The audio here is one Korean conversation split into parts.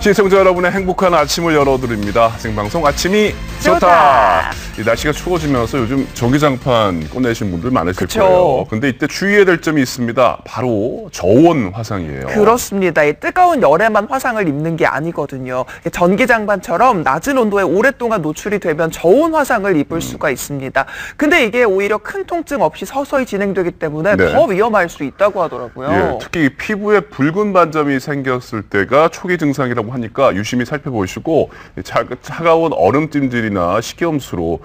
시청자 여러분의 행복한 아침을 열어드립니다. 생방송 아침이 좋다. 이 날씨가 추워지면서 요즘 전기장판 꺼내신 분들 많으실 거예요. 근데 이때 주의해야 될 점이 있습니다. 바로 저온 화상이에요. 그렇습니다. 이 뜨거운 열에만 화상을 입는 게 아니거든요. 전기장판처럼 낮은 온도에 오랫동안 노출이 되면 저온 화상을 입을 수가 있습니다. 근데 이게 오히려 큰 통증 없이 서서히 진행되기 때문에 더 위험할 수 있다고 하더라고요. 예, 특히 피부에 붉은 반점이 생겼을 때가 초기 증상이라고 하니까 유심히 살펴보시고 차가운 얼음찜질이나 식염수로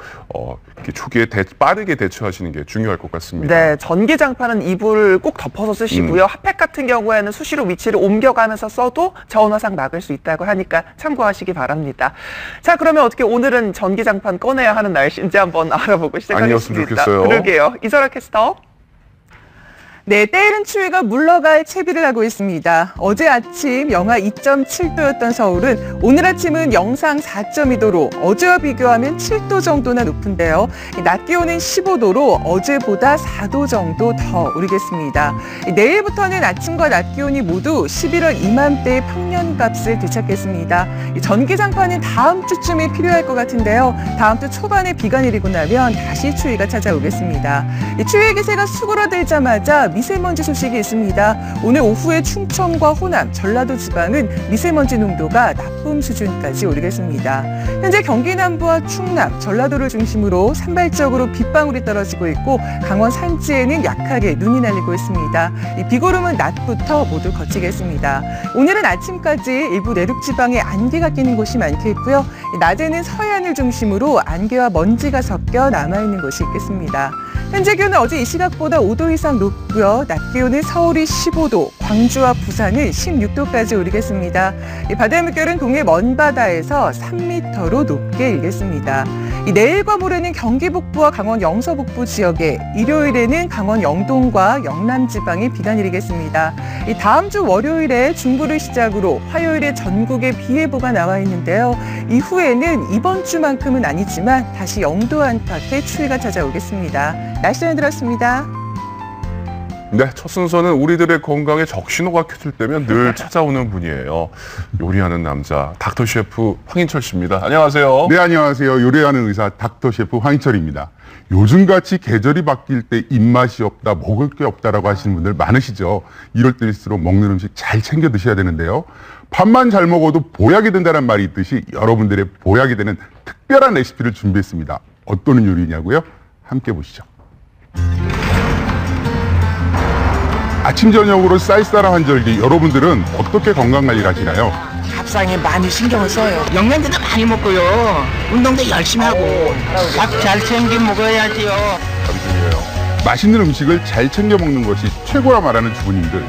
이렇게 초기에 빠르게 대처하시는 게 중요할 것 같습니다. 네, 전기장판은 이불 꼭 덮어서 쓰시고요. 핫팩 같은 경우에는 수시로 위치를 옮겨가면서 써도 저온 화상 막을 수 있다고 하니까 참고하시기 바랍니다. 자, 그러면 어떻게 오늘은 전기장판 꺼내야 하는 날씨인지 한번 알아보고 시작하겠습니다. 아니었으면 좋겠어요. 그러게요. 이설아 캐스터. 네, 때이른 추위가 물러갈 채비를 하고 있습니다. 어제 아침 영하 2.7도였던 서울은 오늘 아침은 영상 4.2도로 어제와 비교하면 7도 정도나 높은데요. 낮 기온은 15도로 어제보다 4도 정도 더 오르겠습니다. 내일부터는 아침과 낮 기온이 모두 11월 이맘때의 평년값을 되찾겠습니다. 전기장판은 다음 주쯤에 필요할 것 같은데요. 다음 주 초반에 비가 내리고 나면 다시 추위가 찾아오겠습니다. 추위의 기세가 수그러들자마자 미세먼지 소식이 있습니다. 오늘 오후에 충청과 호남, 전라도 지방은 미세먼지 농도가 나쁨 수준까지 오르겠습니다. 현재 경기 남부와 충남, 전라도를 중심으로 산발적으로 빗방울이 떨어지고 있고 강원 산지에는 약하게 눈이 날리고 있습니다. 이 비구름은 낮부터 모두 거치겠습니다. 오늘은 아침까지 일부 내륙 지방에 안개가 끼는 곳이 많겠고요. 낮에는 서해안을 중심으로 안개와 먼지가 섞여 남아있는 곳이 있겠습니다. 현재 기온은 어제 이 시각보다 5도 이상 높고요. 낮 기온은 서울이 15도, 광주와 부산은 16도까지 오르겠습니다. 바다의 물결은 동해 먼바다에서 3m로 높게 일겠습니다. 내일과 모레는 경기 북부와 강원 영서 북부 지역에, 일요일에는 강원 영동과 영남 지방에 비가 내리겠습니다. 다음 주 월요일에 중부를 시작으로 화요일에 전국에 비 예보가 나와 있는데요. 이후에는 이번 주만큼은 아니지만 다시 영도 안팎의 추위가 찾아오겠습니다. 날씨 전해드렸습니다. 네, 첫 순서는 우리들의 건강에 적신호가 켜질 때면 늘 찾아오는 분이에요. 요리하는 남자, 닥터 셰프 황인철 씨입니다. 안녕하세요. 네, 안녕하세요. 요리하는 의사 닥터 셰프 황인철입니다. 요즘같이 계절이 바뀔 때 입맛이 없다, 먹을 게 없다라고 하시는 분들 많으시죠. 이럴 때일수록 먹는 음식 잘 챙겨 드셔야 되는데요. 밥만 잘 먹어도 보약이 된다는 말이 있듯이 여러분들의 보약이 되는 특별한 레시피를 준비했습니다. 어떤 요리냐고요? 함께 보시죠. 아침 저녁으로 쌀쌀한 한절기, 여러분들은 어떻게 건강관리를 하시나요? 밥상에 많이 신경을 써요. 영양제도 많이 먹고요. 운동도 열심히 하고 밥 잘 챙겨 먹어야지요. 참 중요해요. 맛있는 음식을 잘 챙겨 먹는 것이 최고라 말하는 주부님들.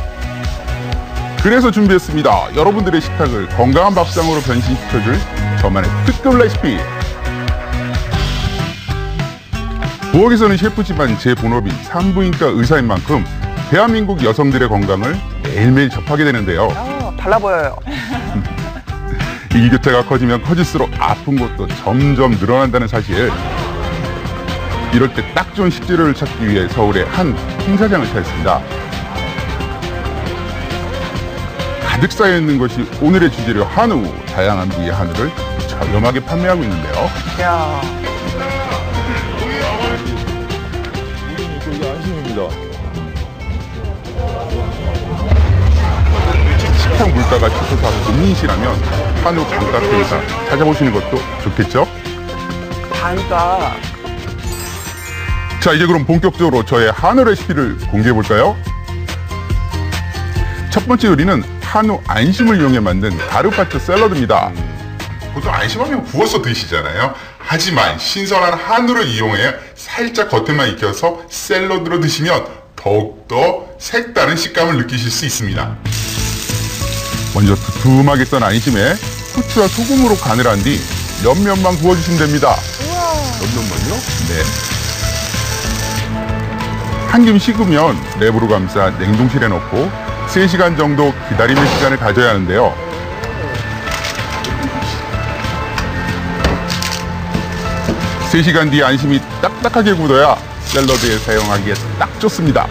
그래서 준비했습니다. 여러분들의 식탁을 건강한 밥상으로 변신시켜줄 저만의 특급 레시피. 부엌에서는 셰프지만 제 본업인 산부인과 의사인 만큼 대한민국 여성들의 건강을 매일매일 접하게 되는데요. 달라 보여요. 일교차가 커지면 커질수록 아픈 곳도 점점 늘어난다는 사실. 이럴 때 딱 좋은 식재료를 찾기 위해 서울의 한 행사장을 찾았습니다. 가득 쌓여있는 것이 오늘의 주재료 한우. 다양한 부위의 한우를 저렴하게 판매하고 있는데요. 야. 이게 안심입니다. 식당 물가가 치솟아 고민이시라면 한우 반값 행사 찾아보시는 것도 좋겠죠? 반가. 자, 이제 그럼 본격적으로 저의 한우 레시피를 공개해 볼까요? 첫 번째 요리는 한우 안심을 이용해 만든 가르파초 샐러드입니다. 보통 안심하면 구워서 드시잖아요. 하지만 신선한 한우를 이용해 살짝 겉에만 익혀서 샐러드로 드시면 더욱더 색다른 식감을 느끼실 수 있습니다. 먼저 두툼하게 썬 안심에 후추와 소금으로 간을 한 뒤 옆면만 구워주시면 됩니다. 옆면만요? 네. 한 김 식으면 랩으로 감싸 냉동실에 넣고 3시간 정도 기다림의 시간을 가져야 하는데요. 세 시간 뒤 안심이 딱딱하게 굳어야 샐러드에 사용하기에 딱 좋습니다.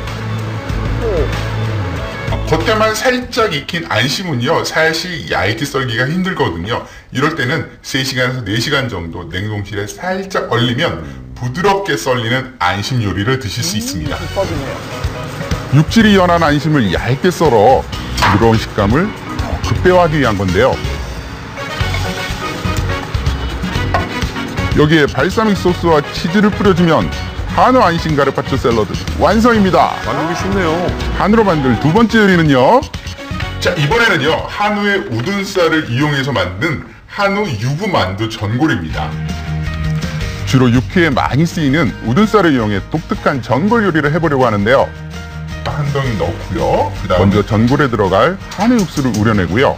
겉에만 살짝 익힌 안심은요, 사실 얇게 썰기가 힘들거든요. 이럴 때는 3시간에서 4시간 정도 냉동실에 살짝 얼리면 부드럽게 썰리는 안심 요리를 드실 수 있습니다. 육질이 연한 안심을 얇게 썰어 부드러운 식감을 더 극대화하기 위한 건데요. 여기에 발사믹 소스와 치즈를 뿌려주면 한우 안심 가르파초 샐러드 완성입니다. 만들기 쉽네요. 한우로 만들 두 번째 요리는요. 자, 이번에는요, 한우의 우둔살을 이용해서 만든 한우 유부 만두 전골입니다. 주로 육회에 많이 쓰이는 우둔살을 이용해 독특한 전골 요리를 해보려고 하는데요. 한 덩이 넣고요. 그다음에 먼저 전골에 들어갈 한우 육수를 우려내고요.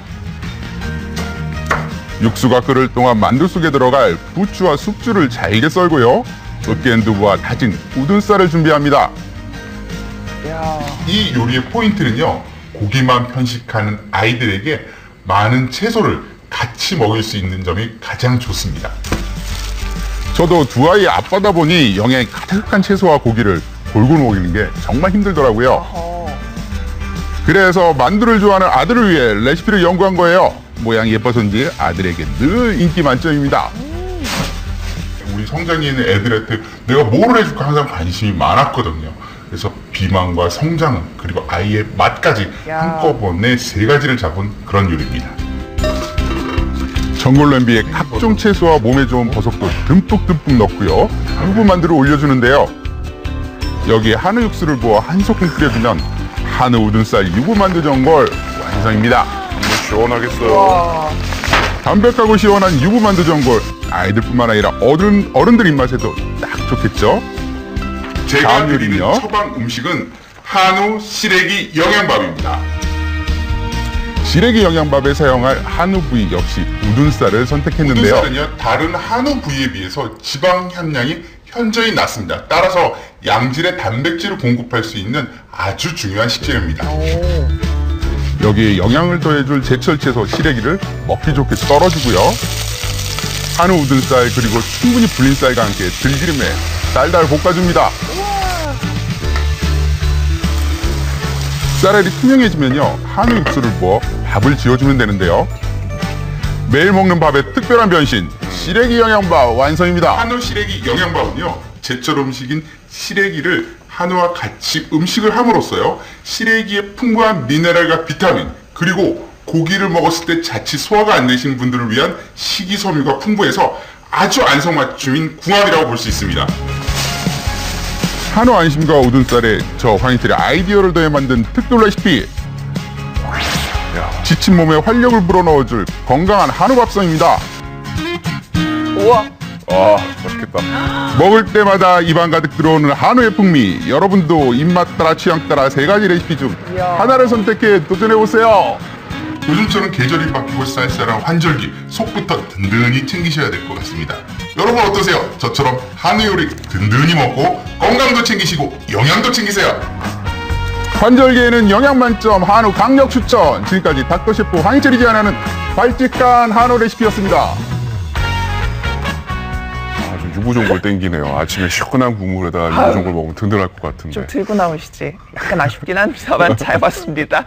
육수가 끓을 동안 만두 속에 들어갈 부추와 숙주를 잘게 썰고요. 으깬 두부와 다진 우둔살을 준비합니다. 이 요리의 포인트는요, 고기만 편식하는 아이들에게 많은 채소를 같이 먹일 수 있는 점이 가장 좋습니다. 저도 두 아이의 아빠다 보니 영양이 가득한 채소와 고기를 골고루 먹이는 게 정말 힘들더라고요. 그래서 만두를 좋아하는 아들을 위해 레시피를 연구한 거예요. 모양이 예뻐서인지 아들에게 늘 인기 만점입니다. 우리 성장이 있는 애들한테 내가 뭐를 해줄까 항상 관심이 많았거든요. 그래서 비만과 성장 그리고 아이의 맛까지 한꺼번에 3가지를 잡은 그런 요리입니다. 전골 냄비에 각종 채소와 몸에 좋은 버섯도 듬뿍듬뿍 넣고요. 유부 만두를 올려주는데요. 여기에 한우 육수를 부어 한 소끔 끓여주면 한우 우둔살 유부 만두 전골 완성입니다. 시원하겠어요. 담백하고 시원한 유부 만두 전골, 아이들뿐만 아니라 어른들 입맛에도 딱 좋겠죠? 제가 다음 드리는 요리는요? 처방 음식은 한우 시래기 영양밥입니다. 시래기 영양밥에 사용할 한우 부위 역시 우둔살을 선택했는데요. 우둔살은요, 다른 한우 부위에 비해서 지방 함량이 현저히 낮습니다. 따라서 양질의 단백질을 공급할 수 있는 아주 중요한 식재료입니다. 여기에 영양을 더해줄 제철 채소 시래기를 먹기 좋게 썰어주고요. 한우 우둔살 그리고 충분히 불린 쌀과 함께 들기름에 달달 볶아줍니다. 쌀알이 투명해지면요, 한우 육수를 부어 밥을 지어주면 되는데요. 매일 먹는 밥의 특별한 변신, 시래기 영양밥 완성입니다. 한우 시래기 영양밥은요, 제철 음식인 시래기를 한우와 같이 음식을 함으로써요, 시래기의 풍부한 미네랄과 비타민, 그리고 고기를 먹었을 때 자칫 소화가 안 되시는 분들을 위한 식이섬유가 풍부해서 아주 안성맞춤인 궁합이라고 볼 수 있습니다. 한우 안심과 우둔살에 저 황희철의 아이디어를 더해 만든 특별 레시피. 지친 몸에 활력을 불어넣어줄 건강한 한우 밥상입니다. 우와. 아, 맛있겠다. 먹을 때마다 입안 가득 들어오는 한우의 풍미. 여러분도 입맛 따라 취향 따라 3가지 레시피 중 하나를 선택해 도전해보세요. 요즘처럼 계절이 바뀌고 쌀쌀한 환절기, 속부터 든든히 챙기셔야 될 것 같습니다. 여러분 어떠세요? 저처럼 한우 요리 든든히 먹고 건강도 챙기시고 영양도 챙기세요. 환절기에는 영양 만점 한우 강력 추천. 지금까지 닥터셰프 황희철이 제안하는 발칙한 한우 레시피였습니다. 유부전골 땡기네요. 아침에 시원한 국물에다가 유부전골 먹으면 든든할 것 같은데. 좀 들고 나오시지. 약간 아쉽긴 합니다만 잘 봤습니다.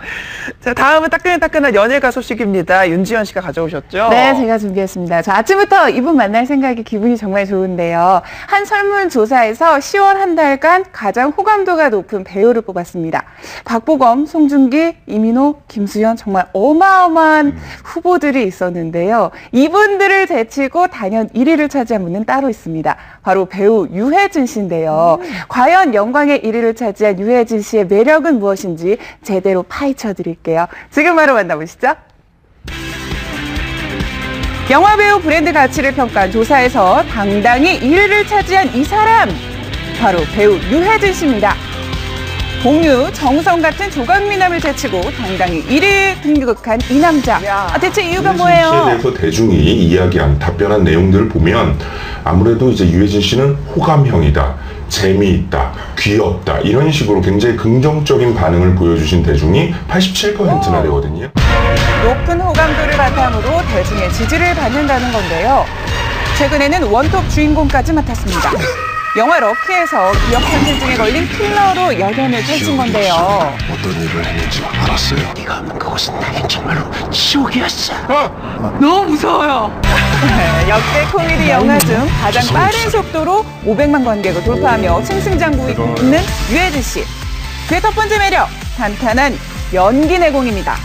자, 다음은 따끈따끈한 연예가 소식입니다. 윤지연 씨가 가져오셨죠? 네, 제가 준비했습니다. 저 아침부터 이분 만날 생각에 기분이 정말 좋은데요. 한 설문조사에서 10월 한 달간 가장 호감도가 높은 배우를 뽑았습니다. 박보검, 송중기, 이민호, 김수현 정말 어마어마한 후보들이 있었는데요. 이분들을 제치고 단연 1위를 차지한 분은 따로 있습니다. 바로 배우 유해진 씨인데요. 과연 영광의 1위를 차지한 유해진 씨의 매력은 무엇인지 제대로 파헤쳐 드릴게요. 지금 바로 만나보시죠. 영화배우 브랜드 가치를 평가한 조사에서 당당히 1위를 차지한 이 사람, 바로 배우 유해진 씨입니다. 공유, 정성 같은 조각미남을 제치고 당당히 1위에 등극한 이 남자. 대체 이유가 뭐예요? 유해진 씨에 대해서 대중이 이야기한 답변한 내용들을 보면 아무래도 이제 유해진 씨는 호감형이다, 재미있다, 귀엽다 이런 식으로 굉장히 긍정적인 반응을 보여주신 대중이 87%나 되거든요. 높은 호감도를 바탕으로 대중의 지지를 받는다는 건데요. 최근에는 원톱 주인공까지 맡았습니다. 영화 럭키에서 기억 상실증에 걸린 킬러로 열연을 펼친 건데요. 어떤 일을 했는지 알았어요. 네가 없는 그곳은 나겐 정말로 지옥이었어. 너무 무서워요. 역대 코미디 영화 중 가장 빠른 속도로 500만 관객을 돌파하며 승승장구 있는 유해진 씨. 그의 첫 번째 매력, 탄탄한 연기 내공입니다.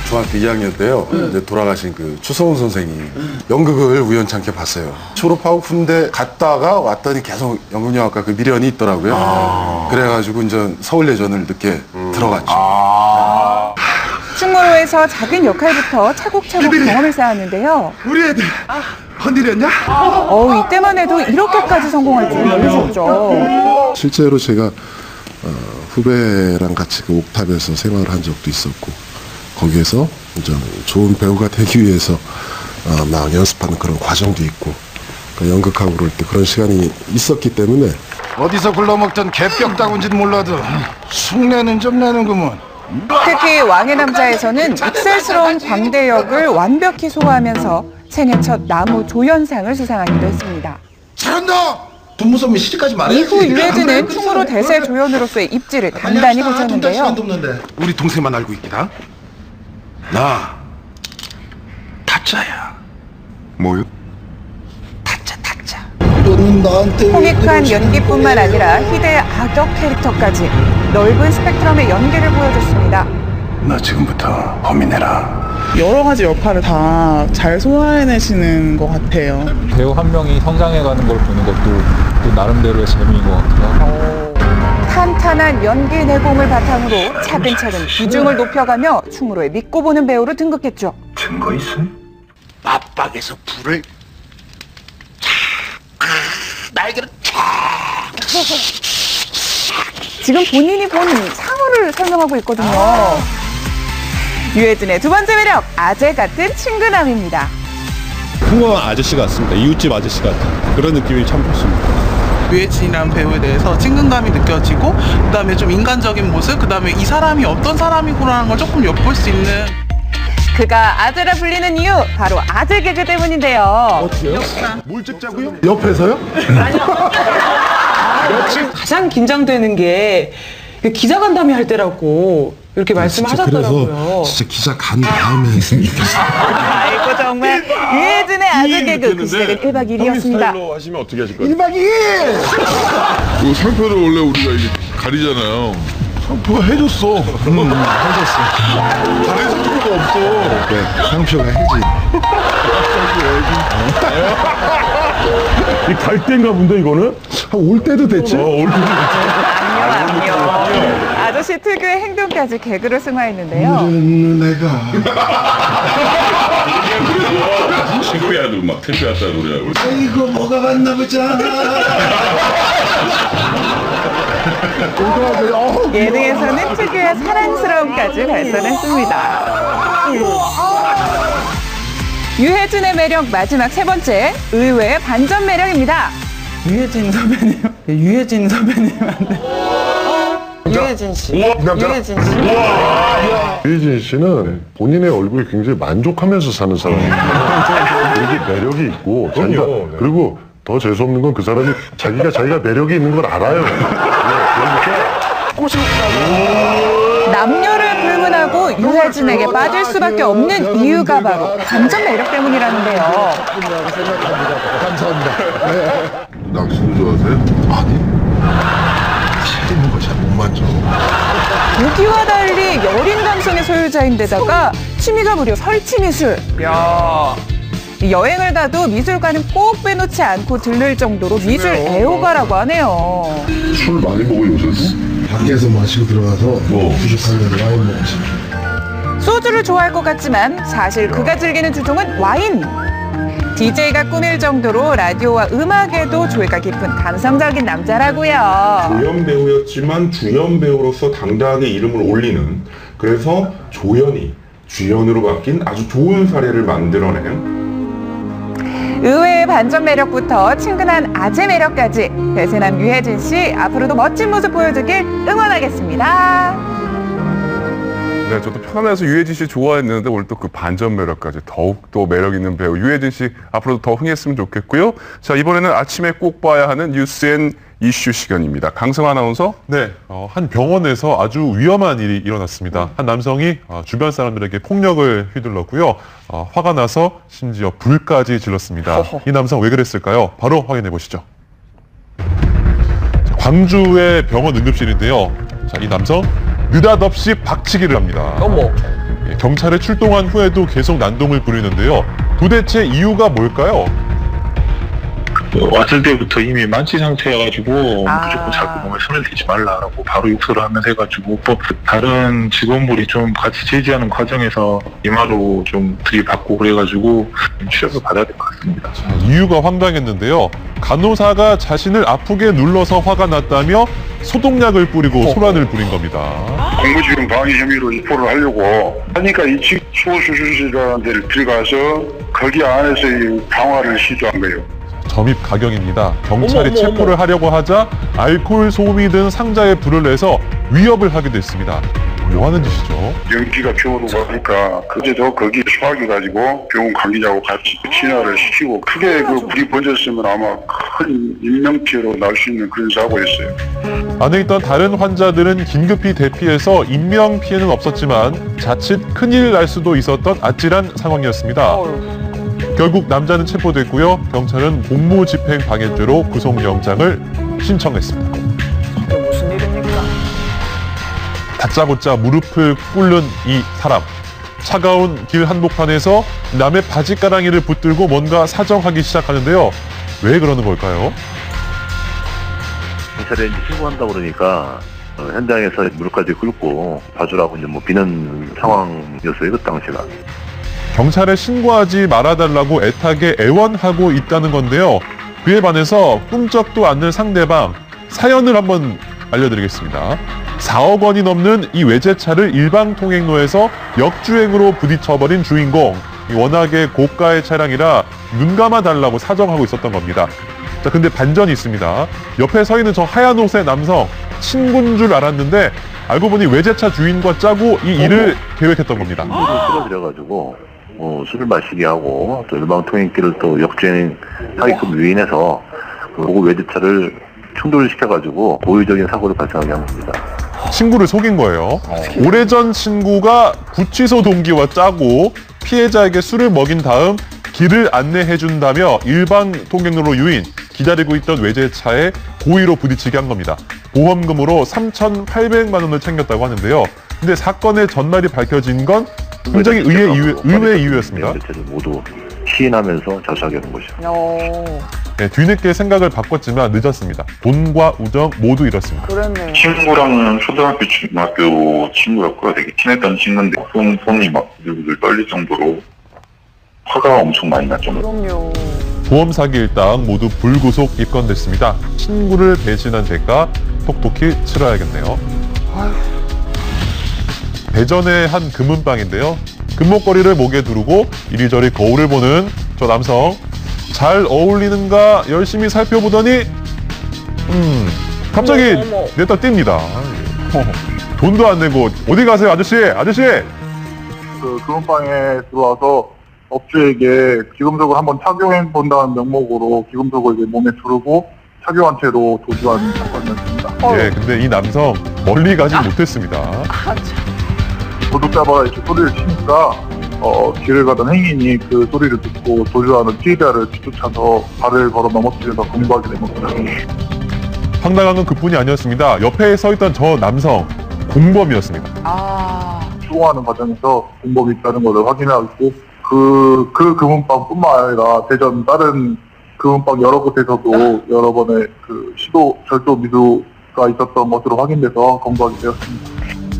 중학교 2학년 때요. 이제 돌아가신 그 추성훈 선생님 연극을 우연찮게 봤어요. 졸업하고 군대 갔다가 왔더니 계속 연극영화과 그 미련이 있더라고요. 그래가지고 이제 서울예전을 늦게 들어갔죠. 충무로에서 작은 역할부터 차곡차곡 경험을 쌓았는데요. 우리 애들 헌일이었냐? 이때만 해도 이렇게까지 성공할 줄 모르셨죠. 실제로 제가 후배랑 같이 그 옥탑에서 생활을 한 적도 있었고 거기에서 이제 좋은 배우가 되기 위해서 막 연습하는 그런 과정도 있고 연극하고 그럴 때 그런 시간이 있었기 때문에 어디서 굴러먹던 개뼈 따군지는 몰라도 흉내는 좀 내는구먼. 특히 왕의 남자에서는 익살스러운 광대 역을 완벽히 소화하면서 생애 첫 나무 조연상을 수상하기도 했습니다. 잘한다! 돈 무섭면 시집까지 말해. 이후 유해진은 충무로 대세 조연으로서의 입지를 단단히 굳혔는데요. 우리 동생만 알고 있기다. 나 타짜야. 뭐요? 타짜. 너는 나한테 코믹한 연기뿐만 아니라 희대의 악역 캐릭터까지 넓은 스펙트럼의 연기를 보여줬습니다. 나 지금부터 범인해라. 여러 가지 역할을 다 잘 소화해내시는 것 같아요. 배우 한 명이 성장해가는 걸 보는 것도 또 나름대로의 재미인 것 같기도 하고. 탄탄한 연기 내공을 바탕으로 차근차근 비중을 높여가며 충무로에 믿고 보는 배우로 등극했죠. 증거 있음? 맞박에서 불을 날개를 지금 본인이 본 상어를 설명하고 있거든요. 유해진의 두 번째 매력, 아재 같은 친근함입니다. 평범한 아저씨 같습니다. 이웃집 아저씨 같은 그런 느낌이 참 좋습니다. 유해진이라는 배우에 대해서 친근감이 느껴지고 그다음에 좀 인간적인 모습, 그다음에 이 사람이 어떤 사람이구나라는 걸 조금 엿볼 수 있는. 그가 아재라 불리는 이유, 바로 아재 개그 때문인데요. 뭘 찍자고요? 옆에서요? 가장 긴장되는 게 기자간담회 할 때라고 이렇게 말씀하셨더라고요. 진짜 기자 간 다음에 아이고 정말 유해진의 아재 개그 그 시작은 1박 2일이었습니다. 스타일로 하시면 어떻게 하실 거예요? 1박 2일! 그 상표를 원래 우리가 이게 가리잖아요. 상표가 해줬어. 해줬어. 다른 상표가 없어. 네, 상표가 해지. 갈 때인가 본데 이거는? 올 때도 됐지? 올 때도 아저씨 특유의 행동까지 개그로 승화했는데요. 내가 탱크야도 막 탱크야다 노래하고. 이거 뭐가 맞나 보자. 예능에서는 특유의 사랑스러움까지 발산했습니다. 유해진의 매력 마지막 세 번째, 의외의 반전 매력입니다. 유해진 선배님한테. 유해진 씨. 유해진 씨는 본인의 얼굴에 굉장히 만족하면서 사는 사람이에요. 되게 매력이 있고 그리고 더 재수없는 건 그 사람이 자기가 매력이 있는 걸 알아요. 남녀를 불문하고 유해진에게 빠질 수밖에 없는 이유가 바로 반전 매력 때문이라는데요. 낚시도 좋아하세요? 아니. 살있는 거 잘 못 만져. 보기와 달리 여린 감성의 소유자인데다가 취미가 무려 설치미술. 여행을 가도 미술관은 꼭 빼놓지 않고 들를 정도로 미술 애호가라고 하네요. 술 많이 먹어 요새? 밖에서 마시고 들어가서 부족하면 와인 먹지. 소주를 좋아할 것 같지만 사실 그가 즐기는 주종은 와인. DJ가 꾸밀 정도로 라디오와 음악에도 조예가 깊은 감성적인 남자라고요. 조연 배우였지만 주연 배우로서 당당하게 이름을 올리는, 그래서 조연이 주연으로 바뀐 아주 좋은 사례를 만들어낸 의외의 반전 매력부터 친근한 아재 매력까지 배세남 유해진 씨 앞으로도 멋진 모습 보여주길 응원하겠습니다. 네, 저도 편안해서 유해진 씨 좋아했는데 오늘 또 그 반전 매력까지 더욱 또 매력 있는 배우 유해진 씨 앞으로도 더 흥했으면 좋겠고요. 자, 이번에는 아침에 꼭 봐야 하는 뉴스앤 이슈 시간입니다. 강성 아나운서. 네, 한 병원에서 아주 위험한 일이 일어났습니다. 한 남성이 주변 사람들에게 폭력을 휘둘렀고요. 화가 나서 심지어 불까지 질렀습니다. 허허. 이 남성 왜 그랬을까요? 바로 확인해 보시죠. 광주의 병원 응급실인데요. 자, 이 남성 느닷없이 박치기를 합니다. 어머. 경찰에 출동한 후에도 계속 난동을 부리는데요. 도대체 이유가 뭘까요? 왔을 때부터 이미 만취 상태여가지고 무조건 자기 몸에 손을 대지 말라라고 바로 욕설을 하면서 해가지고 또 다른 직원분이 좀 같이 제지하는 과정에서 이마로 좀 들이받고 그래가지고 취업을 받아야 될 것 같습니다. 자, 이유가 황당했는데요. 간호사가 자신을 아프게 눌러서 화가 났다며 소독약을 뿌리고 소란을 부린 겁니다. 공무집행 방해 혐의로 입포를 하려고 하니까 이 수술실이라는 데를 들어가서 거기 안에서 이 방화를 시도한 거예요. 점입 가경입니다. 경찰이 체포를 하려고 하자 알코올 소음이 든 상자에 불을 내서 위협을 하게 됐습니다. 뭐 하는 짓이죠? 연기가 피어오르고 하니까 그제도 거기 수화기 가지고 병원 관계자하고 같이 진화를 시키고 크게 그 불이 번졌으면 아마 큰 인명피해로 날 수 있는 그런 사고였어요. 안에 있던 다른 환자들은 긴급히 대피해서 인명 피해는 없었지만 자칫 큰일 날 수도 있었던 아찔한 상황이었습니다. 결국 남자는 체포됐고요. 경찰은 공무집행 방해죄로 구속영장을 신청했습니다. 이게 무슨 일입니까? 다짜고짜 무릎을 꿇는 이 사람. 차가운 길 한복판에서 남의 바지가랑이를 붙들고 뭔가 사정하기 시작하는데요. 왜 그러는 걸까요? 경찰에 이제 신고한다 그러니까 현장에서 무릎까지 꿇고 봐주라고 이제 뭐 비는 상황이었어요. 그 당시가. 경찰에 신고하지 말아달라고 애타게 애원하고 있다는 건데요. 그에 반해서 꿈쩍도 않는 상대방 사연을 한번 알려드리겠습니다. 4억 원이 넘는 이 외제차를 일방통행로에서 역주행으로 부딪혀버린 주인공. 워낙에 고가의 차량이라 눈 감아달라고 사정하고 있었던 겁니다. 자, 근데 반전이 있습니다. 옆에 서 있는 저 하얀 옷의 남성 친구인 줄 알았는데 알고 보니 외제차 주인과 짜고 이 일을 계획했던 겁니다. 끌어들여가지고 술을 마시게 하고 또 일방통행길을 또 역주행 하게끔 유인해서 그 고급 외제차를 충돌을 시켜가지고 고의적인 사고를 발생하게 한 겁니다. 친구를 속인 거예요. 오래전 친구가 구치소 동기와 짜고 피해자에게 술을 먹인 다음 길을 안내해준다며 일방통행로로 유인, 기다리고 있던 외제차에 고의로 부딪히게 한 겁니다. 보험금으로 3,800만 원을 챙겼다고 하는데요. 근데 사건의 전말이 밝혀진 건 굉장히 의외의 이유였습니다. 모두 시인하면서 자수하게 된 것이죠. 네, 뒤늦게 생각을 바꿨지만 늦었습니다. 돈과 우정 모두 잃었습니다. 그랬네요. 친구랑은 초등학교, 중학교 친구였고요. 되게 친했던 친구인데 손이 막 늘 떨릴 정도로 화가 엄청 많이 났죠. 그럼요. 보험 사기 일당 모두 불구속 입건됐습니다. 친구를 배신한 대가 톡톡히 치러야겠네요. 대전의 한 금은방인데요. 금목걸이를 목에 두르고 이리저리 거울을 보는 저 남성. 잘 어울리는가 열심히 살펴보더니 갑자기 냈다 띱니다. 돈도 안 내고 어디 가세요 아저씨? 아저씨! 그 금은방에 들어와서 업주에게 기금속을 한번 착용해 본다는 명목으로 기금속을 이제 몸에 두르고 착용한 채로 도주한 사건이었습니다. 예, 근데 이 남성 멀리 가지 못했습니다. 도둑잡아라 이렇게 소리를 치니까 길을 가던 행인이 그 소리를 듣고 도주하는 피해자를 뒤쫓아서 발을 걸어 넘어뜨려서 공부하게 된 겁니다. 황당한 건 그뿐이 아니었습니다. 옆에 서 있던 저 남성 공범이었습니다. 추궁하는 과정에서 공범이 있다는 것을 확인하고 그 금은방뿐만 아니라 대전 다른 금은방 여러 곳에서도 여러 번의 그 절도 미수가 있었던 것으로 확인돼서 검거하게 되었습니다.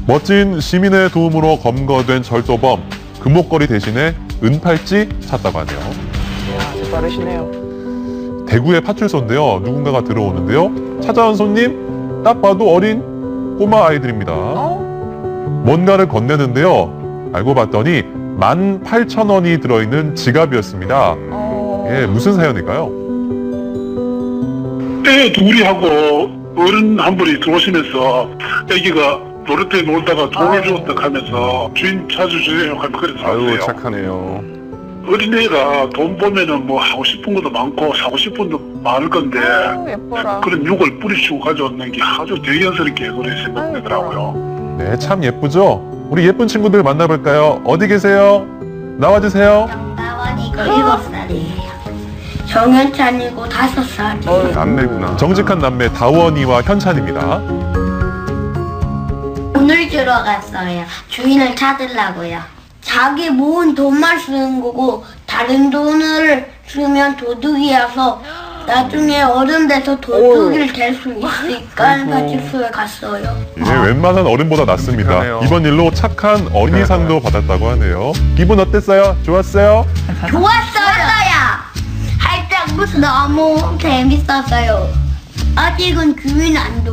멋진 시민의 도움으로 검거된 절도범, 금목걸이 대신에 은팔찌 찾다고 하네요. 아주 빠르시네요. 대구의 파출소인데요. 누군가가 들어오는데요. 찾아온 손님 딱 봐도 어린 꼬마 아이들입니다. 뭔가를 건네는데요. 알고 봤더니 18,000원이 들어있는 지갑이었습니다. 예, 무슨 사연일까요? 애 둘이 하고 어른 한 분이 들어오시면서 애기가 놀이터에 놀다가 돈을 주었다 하면서 주인 찾아주세요 하면 그래서 아유, 착하네요. 어린애가 돈 보면은 뭐 하고 싶은 것도 많고 사고 싶은 것도 많을 건데 예뻐라. 그런 육을 뿌리치고 가져왔는 게 아주 대견스럽게 그래 생각되더라고요. 네, 참 예쁘죠? 우리 예쁜 친구들 만나볼까요? 어디 계세요? 나와주세요. 정다원이고 7살이에요. 정현찬이고 5살이에요. 남매구나. 정직한 남매 다원이와 현찬입니다. 돈을 주러 갔어요. 주인을 찾으려고요. 자기 모은 돈만 쓰는 거고 다른 돈을 쓰면 도둑이어서 나중에 어른 돼서 도둑이 될 수 있으니까 파출소에 갔어요. 이제 웬만한 어른보다 낫습니다. 그러네요. 이번 일로 착한 어린이상도 받았다고 하네요. 기분 어땠어요? 좋았어요? 좋았어요. 할 때 너무 재밌었어요. 아직은 주인 안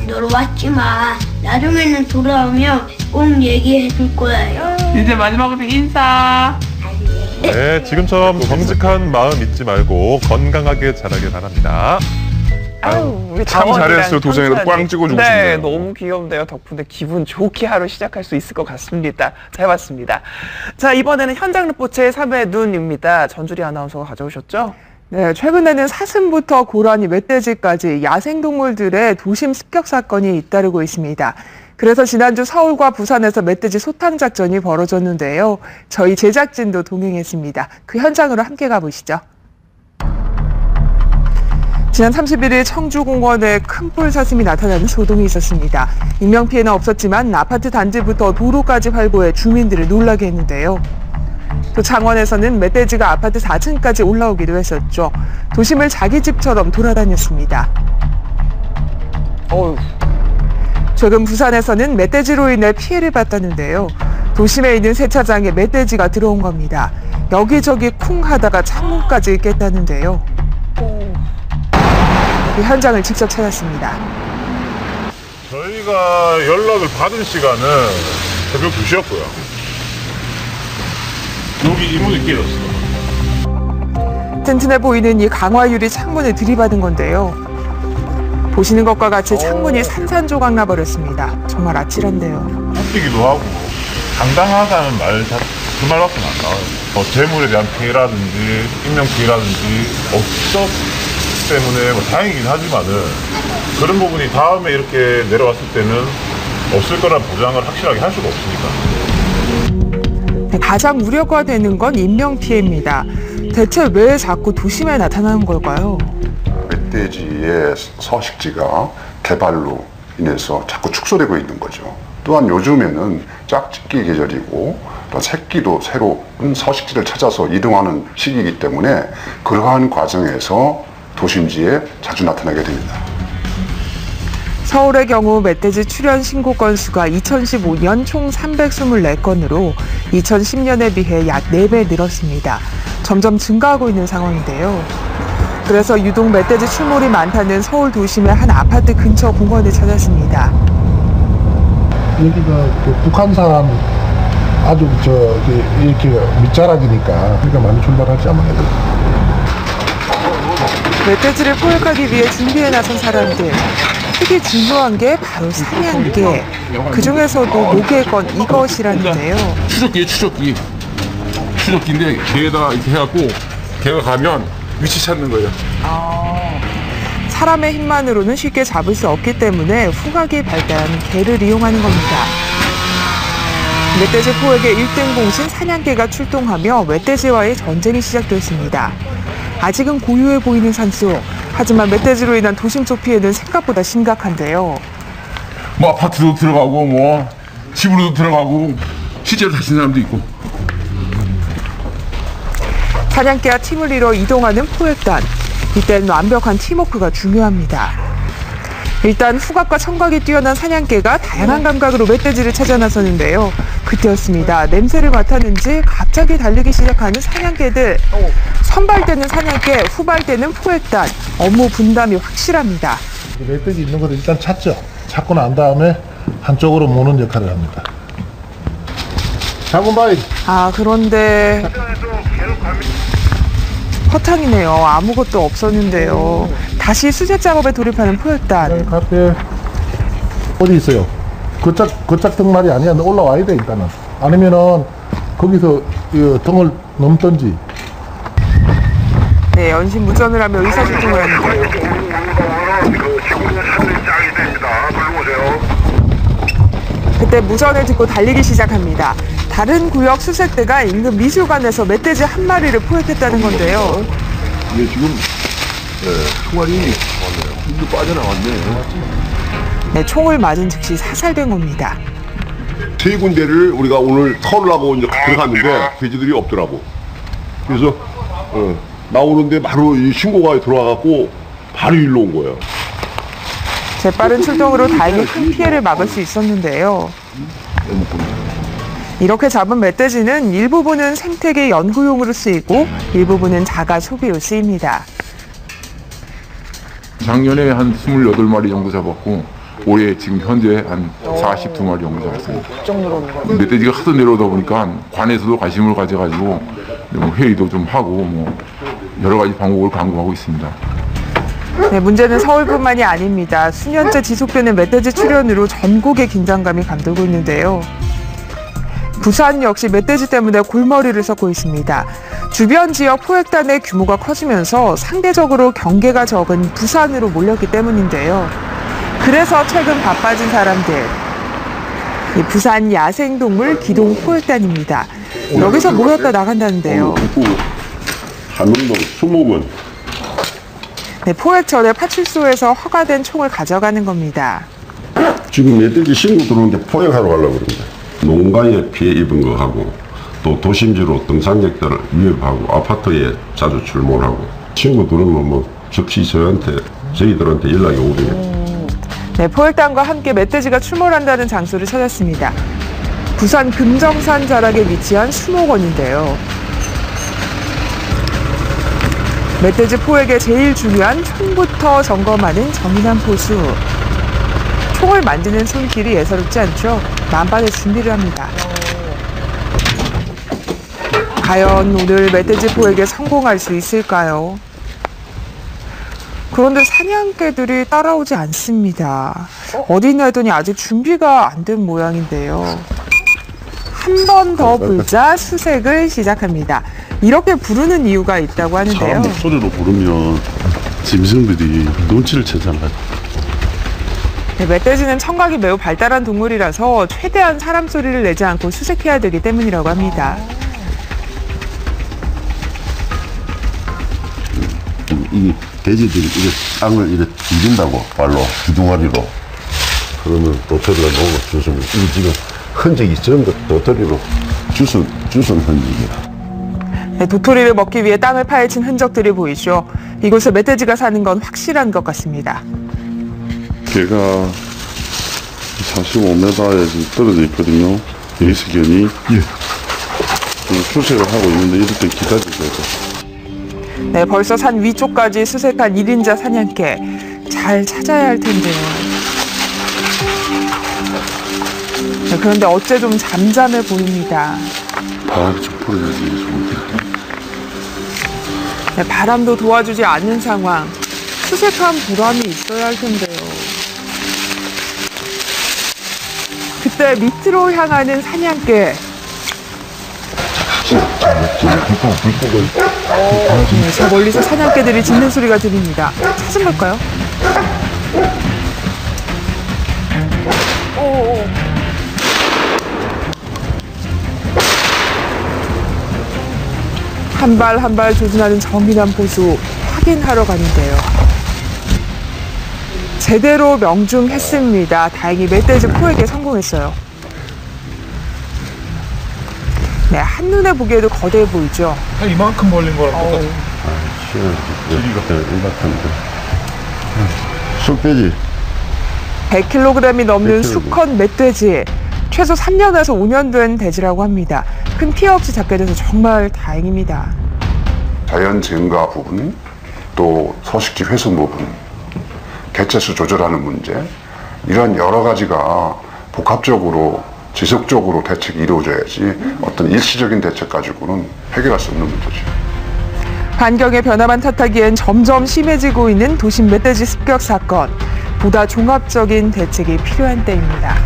돌아왔지만 나중에는 돌아오면 꼭 얘기해 줄 거예요. 이제 마지막으로 인사. 네, 지금처럼 정직한 마음 잊지 말고 건강하게 자라길 바랍니다. 아유, 우리 참 다원이랑 잘했어요. 도장에도 현찬이. 꽝 찍어주고 네, 싶네요. 너무 귀여운데요. 덕분에 기분 좋게 하루 시작할 수 있을 것 같습니다. 잘 봤습니다. 자, 이번에는 현장 리포츠의 3회 눈입니다. 전주리 아나운서가 가져오셨죠? 네, 최근에는 사슴부터 고라니, 멧돼지까지 야생동물들의 도심 습격 사건이 잇따르고 있습니다. 그래서 지난주 서울과 부산에서 멧돼지 소탕 작전이 벌어졌는데요. 저희 제작진도 동행했습니다. 그 현장으로 함께 가보시죠. 지난 31일 청주공원에 큰 뿔사슴이 나타나는 소동이 있었습니다. 인명피해는 없었지만 아파트 단지부터 도로까지 활보해 주민들을 놀라게 했는데요. 또 창원에서는 멧돼지가 아파트 4층까지 올라오기도 했었죠. 도심을 자기 집처럼 돌아다녔습니다. 최근 부산에서는 멧돼지로 인해 피해를 봤다는데요. 도심에 있는 세차장에 멧돼지가 들어온 겁니다. 여기저기 쿵 하다가 창문까지 깼다는데요. 그 현장을 직접 찾았습니다. 저희가 연락을 받은 시간은 새벽 2시였고요. 여기 이분이 깨졌어요. 튼튼해 보이는 이 강화유리 창문을 들이받은 건데요. 보시는 것과 같이 창문이 산산조각 나버렸습니다. 정말 아찔한데요. 웃기기도 하고 당당하다는 말, 그 말밖에 안 나와요. 재물에 대한 피해라든지 인명 피해라든지 없었기 때문에 다행이긴 하지만은 그런 부분이 다음에 이렇게 내려왔을 때는 없을 거란 보장을 확실하게 할 수가 없으니까. 가장 우려가 되는 건 인명피해입니다. 대체 왜 자꾸 도심에 나타나는 걸까요? 멧돼지의 서식지가 개발로 인해서 자꾸 축소되고 있는 거죠. 또한 요즘에는 짝짓기 계절이고 또 새끼도 새로운 서식지를 찾아서 이동하는 시기이기 때문에 그러한 과정에서 도심지에 자주 나타나게 됩니다. 서울의 경우 멧돼지 출현 신고 건수가 2015년 총 324건으로 2010년에 비해 약 4배 늘었습니다. 점점 증가하고 있는 상황인데요. 그래서 유독 멧돼지 출몰이 많다는 서울 도심의 한 아파트 근처 공원을 찾았습니다. 여기가 그 북한산 아주 이렇게 밑자락이니까 그러니까 많이 출발하지 않아요. 멧돼지를 포획하기 위해 준비해 나선 사람들. 특히 중요한 게 바로 사냥개. 그 중에서도 목에 건 이것이라는데요. 추적기인데 개에다 이렇게 해갖고 개가 가면 위치 찾는 거예요. 사람의 힘만으로는 쉽게 잡을 수 없기 때문에 후각이 발달한 개를 이용하는 겁니다. 멧돼지 포획의 1등 공신 사냥개가 출동하며 멧돼지와의 전쟁이 시작됐습니다. 아직은 고요해 보이는 산속. 하지만 멧돼지로 인한 도심 속 피해는 생각보다 심각한데요. 뭐 아파트도 들어가고 뭐 집으로도 들어가고 실제로 다친 사람도 있고. 사냥개와 팀을 이뤄 이동하는 포획단. 이때는 완벽한 팀워크가 중요합니다. 일단 후각과 청각이 뛰어난 사냥개가 다양한 감각으로 멧돼지를 찾아 나서는데요. 그때였습니다. 냄새를 맡았는지 갑자기 달리기 시작하는 사냥개들. 선발되는 사냥개, 후발되는 포획단. 업무 분담이 확실합니다. 멧돼지 있는 것을 일단 찾죠. 찾고 난 다음에 한쪽으로 모는 역할을 합니다. 자군바이. 그런데 허탕이네요. 아무것도 없었는데요. 다시 수색 작업에 돌입하는 포획단. 카페 어디 있어요? 거짝 등말이 아니야. 너 올라와야 돼, 일단은. 아니면은, 거기서 등을 넘던지. 네, 연신무전을 하며 의사소통을 하는데요. 그때 무전을 듣고 달리기 시작합니다. 다른 구역 수색대가 인근 미술관에서 멧돼지 한 마리를 포획했다는 건데요. 이게 지금 총알이 빠져나왔네. 네, 총을 맞은 즉시 사살된 겁니다. 세 군데를 우리가 오늘 털으려고 이제 들어갔는데 돼지들이 없더라고. 그래서 나오는데 바로 이 신고가 들어와갖고 바로 일로 온 거예요. 재빠른 출동으로 다행히 큰 피해를 막을 수 있었는데요. 이렇게 잡은 멧돼지는 일부분은 생태계 연구용으로 쓰이고 일부분은 자가 소비로 쓰입니다. 작년에 한 28마리 정도 잡았고 올해 지금 현재 한 42마리 정도 잡았습니다. 멧돼지가 하도 내려오다 보니까 관에서도 관심을 가져가지고 회의도 좀 하고 뭐 여러 가지 방법을 강구하고 있습니다. 네, 문제는 서울뿐만이 아닙니다. 수년째 지속되는 멧돼지 출현으로 전국의 긴장감이 감돌고 있는데요. 부산 역시 멧돼지 때문에 골머리를 썩고 있습니다. 주변 지역 포획단의 규모가 커지면서 상대적으로 경계가 적은 부산으로 몰렸기 때문인데요. 그래서 최근 바빠진 사람들, 부산 야생동물 기동 포획단입니다. 여기서 모였다 나간다는데요. 한릉동 수목원. 네, 포획 전에 파출소에서 허가된 총을 가져가는 겁니다. 지금 멧돼지 신고 들어오는데 포획하러 가려고 그럽니다. 농가에 피해 입은 거 하고 또 도심지로 등산객들을 위협하고 아파트에 자주 출몰하고 신고 들어오면 뭐 즉시 저희들한테 연락이 오거든요. 네, 포획단과 함께 멧돼지가 출몰한다는 장소를 찾았습니다. 부산 금정산 자락에 위치한 수목원인데요. 멧돼지 포획에 제일 중요한 총부터 점검하는 정인한 포수. 총을 만지는 손길이 예사롭지 않죠? 만반의 준비를 합니다. 과연 오늘 멧돼지 포획에 성공할 수 있을까요? 그런데 사냥개들이 따라오지 않습니다. 어디 있나 했더니 아직 준비가 안 된 모양인데요. 한 번 더 불자 수색을 시작합니다. 이렇게 부르는 이유가 있다고 하는데요. 사람 목소리로 부르면 짐승들이 눈치를 채잖아요. 네, 멧돼지는 청각이 매우 발달한 동물이라서 최대한 사람 소리를 내지 않고 수색해야 되기 때문이라고 합니다. 이 돼지들이 이게 땅을 이렇게 디딘다고 발로 기둥아리로 그러면 도토리가 놓고 주스면 이 지금 흔적이 전부 도토리로 주순 흔적이야. 네, 도토리를 먹기 위해 땅을 파헤친 흔적들이 보이죠. 이곳에 멧돼지가 사는 건 확실한 것 같습니다. 개가 45m에 지금 떨어져 있거든요. 예수견이 수색을 하고 있는데 이럴 때 기다려줘야 돼. 네, 벌써 산 위쪽까지 수색한 1인자 사냥개. 잘 찾아야 할 텐데요. 네, 그런데 어째 좀 잠잠해 보입니다. 바람이 좀 불어야지. 네, 바람도 도와주지 않는 상황. 수색한 보람이 있어야 할 텐데요. 그때 밑으로 향하는 사냥개. 네, 저 멀리서 사냥개들이 짖는 소리가 들립니다. 찾은 걸까요? 한 발 한 발 조준하는 정밀한 보수 확인하러 가는데요. 제대로 명중했습니다. 다행히 멧돼지 포획에 성공했어요. 네, 한눈에 보기에도 거대해 보이죠? 한 이만큼 벌린 거랑 똑같아요. 쑥돼지 100kg이 넘는 수컷 멧돼지. 최소 3년에서 5년 된 돼지라고 합니다. 큰 피해 없이 잡게 돼서 정말 다행입니다. 자연 증가 부분, 또 서식지 훼손 부분, 개체수 조절하는 문제, 이런 여러 가지가 복합적으로 지속적으로 대책이 이루어져야지 어떤 일시적인 대책 가지고는 해결할 수 없는 문제죠. 환경의 변화만 탓하기엔 점점 심해지고 있는 도심 멧돼지 습격 사건. 보다 종합적인 대책이 필요한 때입니다.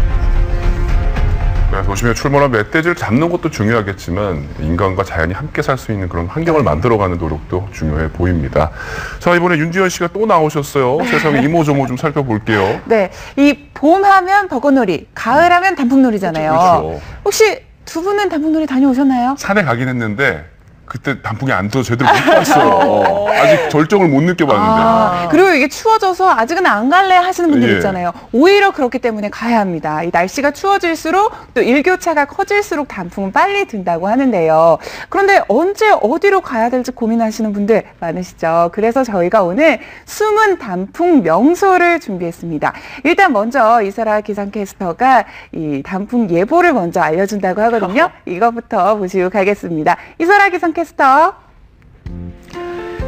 그래서 도심에 출몰한 멧돼지를 잡는 것도 중요하겠지만 인간과 자연이 함께 살 수 있는 그런 환경을 만들어가는 노력도 중요해 보입니다. 자, 이번에 윤지연 씨가 또 나오셨어요. 세상의 이모저모 좀 살펴볼게요. 네, 이 봄하면 벚꽃놀이, 가을하면 단풍놀이잖아요. 그렇죠. 혹시 두 분은 단풍놀이 다녀오셨나요? 산에 가긴 했는데 그때 단풍이 안 떠서 제대로 못 봤어요. 아직 절정을 못 느껴봤는데. 그리고 이게 추워져서 아직은 안 갈래 하시는 분들 예. 있잖아요. 오히려 그렇기 때문에 가야 합니다. 이 날씨가 추워질수록 또 일교차가 커질수록 단풍은 빨리 든다고 하는데요. 그런데 언제 어디로 가야 될지 고민하시는 분들 많으시죠. 그래서 저희가 오늘 숨은 단풍 명소를 준비했습니다. 일단 먼저 이설아 기상캐스터가 이 단풍 예보를 먼저 알려준다고 하거든요. 이거부터 보시고 가겠습니다. 이설아 기상캐스터.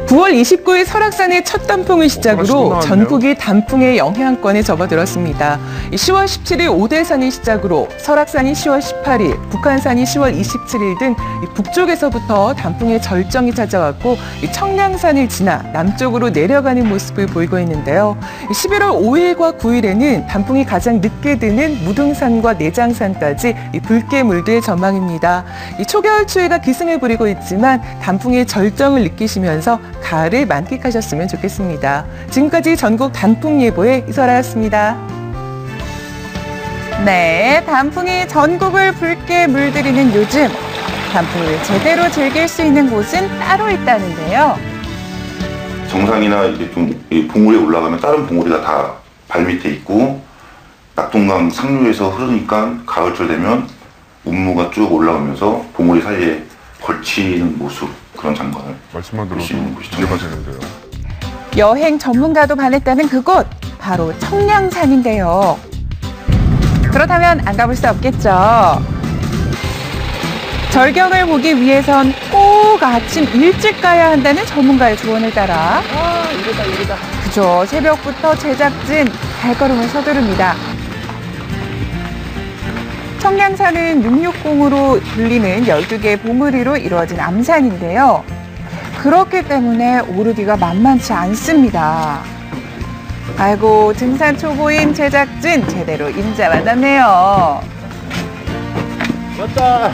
9월 29일 설악산의 첫 단풍을 시작으로 전국이 단풍의 영향권에 접어들었습니다. 10월 17일 오대산을 시작으로 설악산이 10월 18일, 북한산이 10월 27일 등 북쪽에서부터 단풍의 절정이 찾아왔고 청량산을 지나 남쪽으로 내려가는 모습을 보이고 있는데요. 11월 5일과 9일에는 단풍이 가장 늦게 드는 무등산과 내장산까지 붉게 물들 전망입니다. 초겨울 추위가 기승을 부리고 있지만 단풍의 절정을 느끼시면서 가을을 만끽하셨으면 좋겠습니다. 지금까지 전국 단풍 예보의 이설아였습니다. 네, 단풍이 전국을 붉게 물들이는 요즘 단풍을 제대로 즐길 수 있는 곳은 따로 있다는데요. 정상이나 이게 좀 봉우리에 올라가면 다른 봉우리가 다 발밑에 있고 낙동강 상류에서 흐르니까 가을철 되면 운무가 쭉 올라오면서 봉우리 사이에 걸치는 모습, 그런 장관을 말씀만 볼 수 있는 곳이죠. 이해가지는데요. 여행 전문가도 반했다는 그곳, 바로 청량산인데요. 그렇다면 안 가볼 수 없겠죠. 절경을 보기 위해선 꼭 아침 일찍 가야 한다는 전문가의 조언을 따라 이르다. 그죠, 새벽부터 제작진 발걸음을 서두릅니다. 청량산은 660으로 불리는 12개의 봉우리로 이루어진 암산인데요. 그렇기 때문에 오르기가 만만치 않습니다. 아이고, 등산 초보인 제작진 제대로 임자 만났네요. 왔다.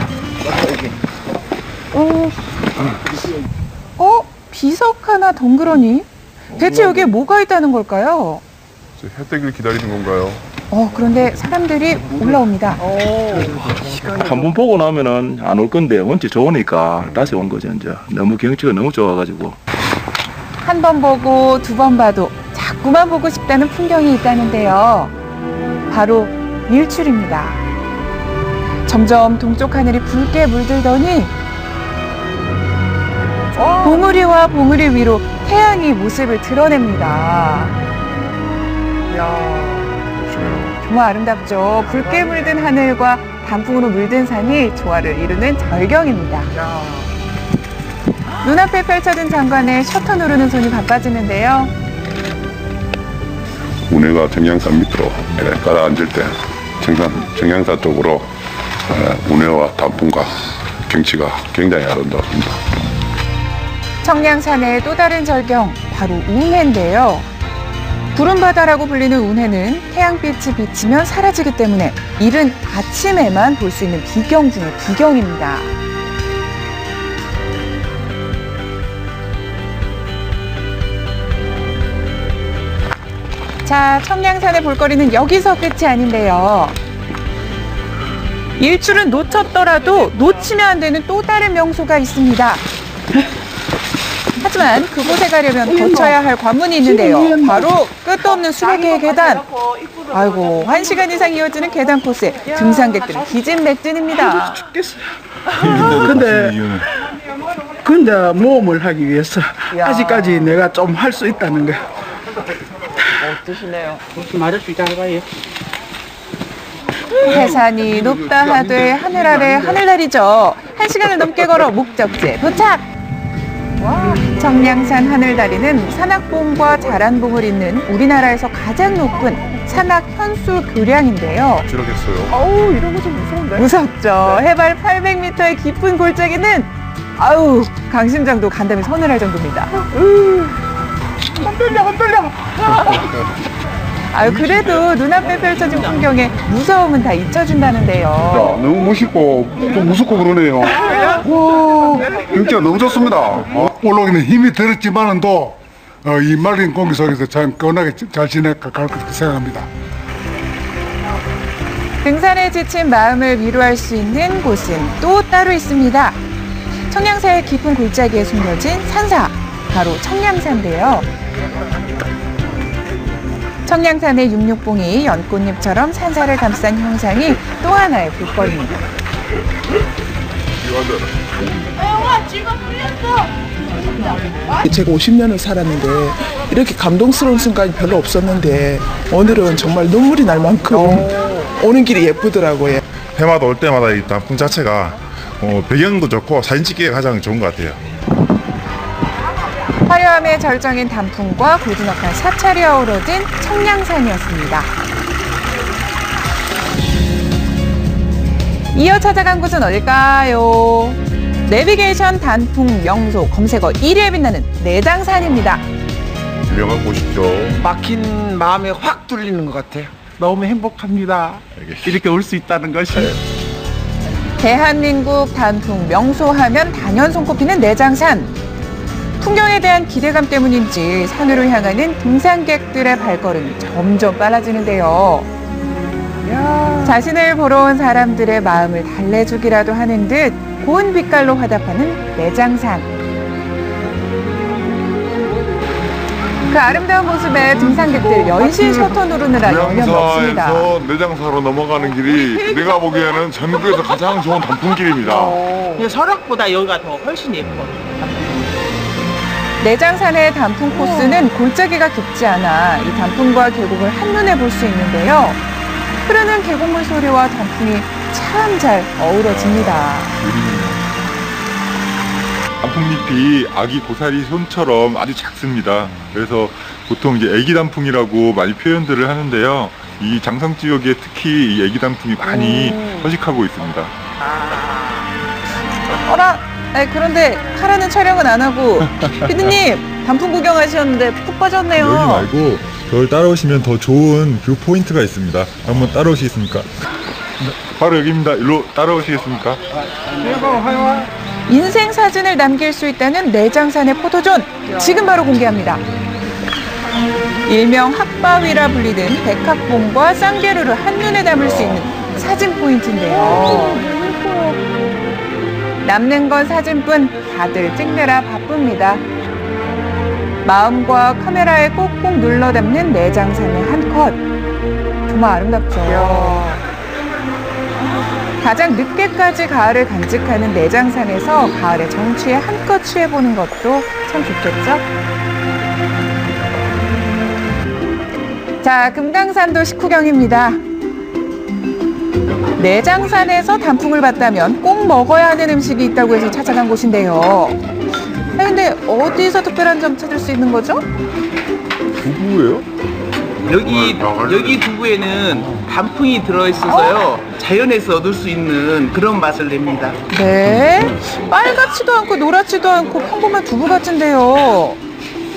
비석 하나 덩그러니? 대체 여기에 뭐가 있다는 걸까요? 혜택을 기다리는 건가요? 그런데 사람들이 올라옵니다. 한 번 보고 나면은 안 올 건데 원체 좋으니까 다시 온 거죠. 이제 너무 경치가 너무 좋아가지고. 한 번 보고 두 번 봐도 자꾸만 보고 싶다는 풍경이 있다는데요. 바로 밀출입니다. 점점 동쪽 하늘이 붉게 물들더니 봉우리와 봉우리 위로 태양이 모습을 드러냅니다. 정말 아름답죠. 붉게 물든 하늘과 단풍으로 물든 산이 조화를 이루는 절경입니다. 눈앞에 펼쳐진 장관에 셔터 누르는 손이 바빠지는데요. 운해가 정량산 밑으로 가라앉을 때 정량산 쪽으로 운해와 단풍과 경치가 굉장히 아름답습니다. 청량산의 또 다른 절경, 바로 운해인데요. 구름바다라고 불리는 운해는 태양빛이 비치면 사라지기 때문에 이른 아침에만 볼 수 있는 비경 중의 비경입니다. 자, 청량산의 볼거리는 여기서 끝이 아닌데요. 일출은 놓쳤더라도 놓치면 안 되는 또 다른 명소가 있습니다. 하지만 그곳에 가려면 거쳐야 할 관문이 있는데요. 바로 끝도 없는 수백 개의 계단. 아이고, 1시간 이상 이어지는 계단 코스에 등산객들은 기진맥진입니다. 근데 모험을 하기 위해서 아직까지 내가 좀 할 수 있다는 거. 멋지시네요. 맞을 수 있다는 거예요. 해산이 높다 하되 하늘 아래 하늘날이죠. 1시간을 넘게 걸어 목적지에 도착! 청량산 하늘다리는 산악봉과 자란봉을 잇는 우리나라에서 가장 높은 산악 현수 교량인데요. 지르겠어요. 어우, 이런 거 좀 무서운데? 무섭죠. 해발 800m의 깊은 골짜기는 강심장도 간담이 서늘할 정도입니다. 흔들려. 아유, 그래도 눈앞에 펼쳐진 풍경에 무서움은 다 잊혀진다는데요. 너무 멋있고 좀 무섭고 그러네요. 와, 경치가 너무 좋습니다. 올라오기는 힘이 들었지만은 또 이 맑은 공기 속에서 참 건하게 잘 지내갈 것 생각합니다. 등산에 지친 마음을 위로할 수 있는 곳은 또 따로 있습니다. 청량사의 깊은 골짜기에 숨겨진 산사, 바로 청량사인데요. 청량산의 육육봉이 연꽃잎처럼 산사를 감싼 형상이 또 하나의 볼거리입니다. 제가 50년을 살았는데 이렇게 감동스러운 순간이 별로 없었는데 오늘은 정말 눈물이 날 만큼 오는 길이 예쁘더라고요. 해마다 올 때마다 이 단풍 자체가 배경도 좋고 사진 찍기가 가장 좋은 것 같아요. 화려함의 절정인 단풍과 고즈넉한 사찰이 어우러진 청량산이었습니다. 이어 찾아간 곳은 어딜까요? 내비게이션 단풍 명소 검색어 1위에 빛나는 내장산입니다. 유명한 곳이죠. 막힌 마음에 확 뚫리는 것 같아요. 너무 행복합니다. 이렇게 올 수 있다는 것이. 대한민국 단풍 명소 하면 단연 손꼽히는 내장산. 풍경에 대한 기대감 때문인지 산으로 향하는 등산객들의 발걸음이 점점 빨라지는데요. 자신을 보러 온 사람들의 마음을 달래주기라도 하는 듯 고운 빛깔로 화답하는 내장산. 그 아름다운 모습에 등산객들 연신 셔터 누르느라 영념이 없습니다. 내장사로 넘어가는 길이 내가 보기에는 전국에서 가장 좋은 단풍길입니다. 설악보다 여기가 더 훨씬 예뻐. 내장산의 단풍 코스는 골짜기가 깊지 않아 이 단풍과 계곡을 한눈에 볼 수 있는데요. 흐르는 계곡물 소리와 단풍이 참 잘 어우러집니다. 단풍잎이 아기 고사리 손처럼 아주 작습니다. 그래서 보통 이제 애기 단풍이라고 많이 표현들을 하는데요. 이 장성 지역에 특히 이 애기 단풍이 많이 서식하고 있습니다. 어라? 그런데 하라는 촬영은 안 하고 피디님 단풍 구경하셨는데 푹 빠졌네요. 여기 말고 저를 따라오시면 더 좋은 뷰 포인트가 있습니다. 한번 따라오시겠습니까? 바로 여기입니다. 일로 따라오시겠습니까? 인생 사진을 남길 수 있다는 내장산의 포토존 지금 바로 공개합니다. 일명 학바위라 불리는 백합봉과 쌍계루를 한눈에 담을 수 있는 사진 포인트인데요. 남는 건 사진뿐 다들 찍느라 바쁩니다. 마음과 카메라에 꼭꼭 눌러 담는 내장산의 한 컷. 정말 아름답죠. 가장 늦게까지 가을을 간직하는 내장산에서 가을의 정취에 한껏 취해보는 것도 참 좋겠죠? 자, 금강산도 식후경입니다. 내장산에서 단풍을 봤다면 꼭 먹어야 하는 음식이 있다고 해서 찾아간 곳인데요. 근데 어디서 특별한 점 찾을 수 있는 거죠? 두부예요? 여기 두부에는 단풍이 들어있어서요. 자연에서 얻을 수 있는 그런 맛을 냅니다. 네, 빨갛지도 않고 노랗지도 않고 평범한 두부 같은데요.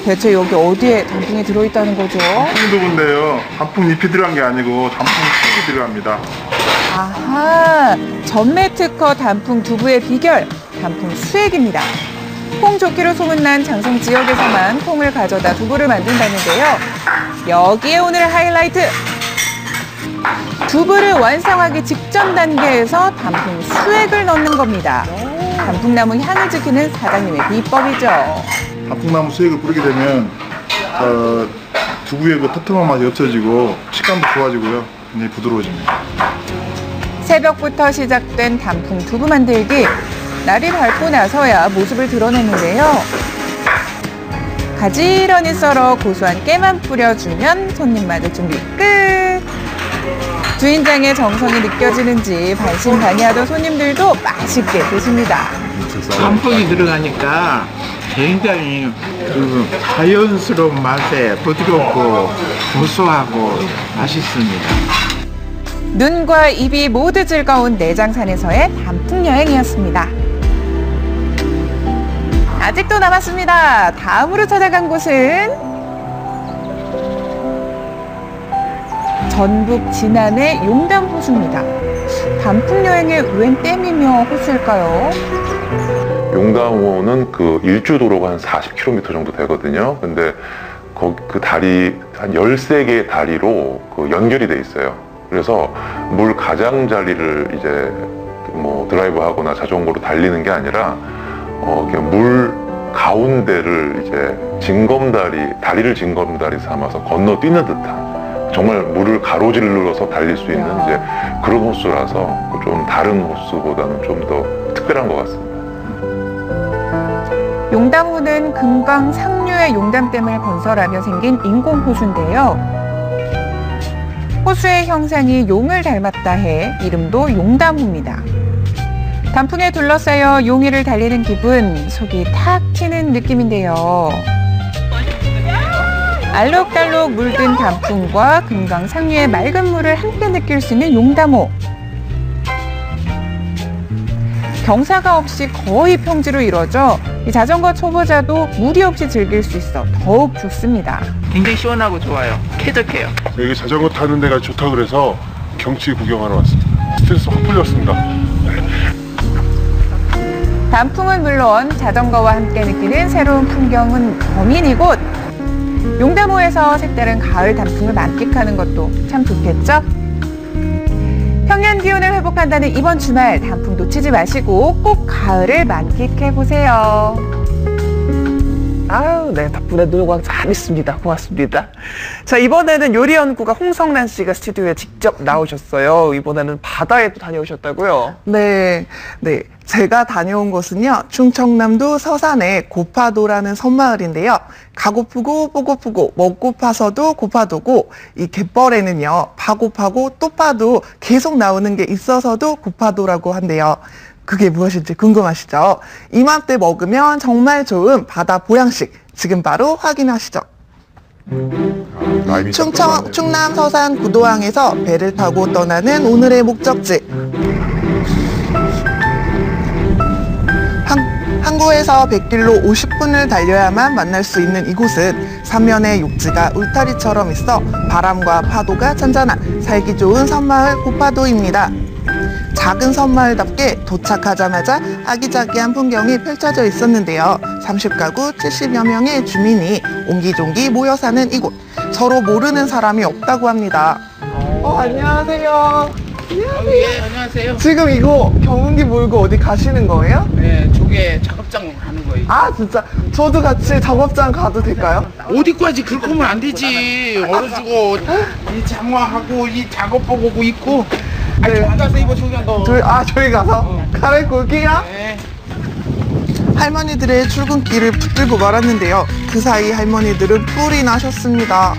대체 여기 어디에 단풍이 들어있다는 거죠? 단풍 두부인데요. 단풍 잎이 들어간 게 아니고 단풍 씨이 들어갑니다. 아하, 전매 특허 단풍 두부의 비결, 단풍 수액입니다. 콩 좋기로 소문난 장성 지역에서만 콩을 가져다 두부를 만든다는데요. 여기에 오늘 하이라이트! 두부를 완성하기 직전 단계에서 단풍 수액을 넣는 겁니다. 단풍나무 향을 지키는 사장님의 비법이죠. 단풍나무 수액을 뿌리게 되면 두부의 그 터트한 맛이 없어지고 식감도 좋아지고요. 굉장히 부드러워집니다. 새벽부터 시작된 단풍 두부 만들기. 날이 밝고 나서야 모습을 드러냈는데요. 가지런히 썰어 고소한 깨만 뿌려주면 손님 맞을 준비 끝! 주인장의 정성이 느껴지는지 반신반의하던 손님들도 맛있게 드십니다. 단풍이 들어가니까 굉장히 그 자연스러운 맛에 부드럽고 고소하고 맛있습니다. 눈과 입이 모두 즐거운 내장산에서의 단풍 여행이었습니다. 아직도 남았습니다. 다음으로 찾아간 곳은 전북 진안의 용담 호수입니다. 단풍 여행의 웬 댐이며 호수일까요? 용담호는 그 일주도로가 한 40km 정도 되거든요. 근데 그 다리 한 13개의 다리로 그 연결이 돼 있어요. 그래서 물 가장자리를 이제 뭐 드라이브 하거나 자전거로 달리는 게 아니라 그냥 물 가운데를 이제 다리를 징검다리 삼아서 건너뛰는 듯한 정말 물을 가로질러서 달릴 수 있는 이제 그런 호수라서 좀 다른 호수보다는 좀 더 특별한 것 같습니다. 용담호는 금강 상류의 용담댐을 건설하며 생긴 인공호수인데요. 호수의 형상이 용을 닮았다 해 이름도 용담호입니다. 단풍에 둘러싸여 용이를 달리는 기분, 속이 탁 튀는 느낌인데요. 알록달록 물든 단풍과 금강 상류의 맑은 물을 함께 느낄 수 있는 용담호. 경사가 없이 거의 평지로 이루어져 이 자전거 초보자도 무리 없이 즐길 수 있어 더욱 좋습니다. 굉장히 시원하고 좋아요. 쾌적해요. 여기 자전거 타는 데가 좋다 그래서 경치 구경하러 왔습니다. 스트레스 확 풀렸습니다. 단풍은 물론 자전거와 함께 느끼는 새로운 풍경은 범인 이곳. 용담호에서 색다른 가을 단풍을 만끽하는 것도 참 좋겠죠? 평년 기온을 회복한다는 이번 주말 단풍 놓치지 마시고 꼭 가을을 만끽해보세요. 아유, 네. 덕분에 노광 잘 있습니다. 고맙습니다. 자, 이번에는 요리연구가 홍성란 씨가 스튜디오에 직접 나오셨어요. 이번에는 바다에 또 다녀오셨다고요? 네. 제가 다녀온 곳은요, 충청남도 서산의 고파도라는 섬마을인데요. 가고프고 보고프고 먹고파서도 고파도고, 이 갯벌에는요, 파고파고 또 파도 계속 나오는 게 있어서도 고파도라고 한대요. 그게 무엇인지 궁금하시죠? 이맘때 먹으면 정말 좋은 바다 보양식, 지금 바로 확인하시죠. 충남 서산 구도항에서 배를 타고 떠나는 오늘의 목적지. 항구에서 100길로 50분을 달려야만 만날 수 있는 이곳은 삼면의 육지가 울타리처럼 있어 바람과 파도가 잔잔한 살기 좋은 섬마을 고파도입니다. 작은 섬마을답게 도착하자마자 아기자기한 풍경이 펼쳐져 있었는데요. 30가구 70여 명의 주민이 옹기종기 모여 사는 이곳. 서로 모르는 사람이 없다고 합니다. 안녕하세요. 예, 안녕하세요. 지금 이거 경운기 몰고 어디 가시는 거예요? 네, 저게 작업장 하는 거예요. 아, 진짜? 저도 같이 작업장 가도 될까요? 어디까지 그렇게 하면 안 되지. 얼어주고 이 장화하고 이 작업복하고 입고. 아니, 저기 가서 입어, 저기 가. 저희 가서? 갈아입고 올게요. 네. 할머니들의 출근길을 붙들고 말았는데요. 그 사이 할머니들은 뿔이 나셨습니다.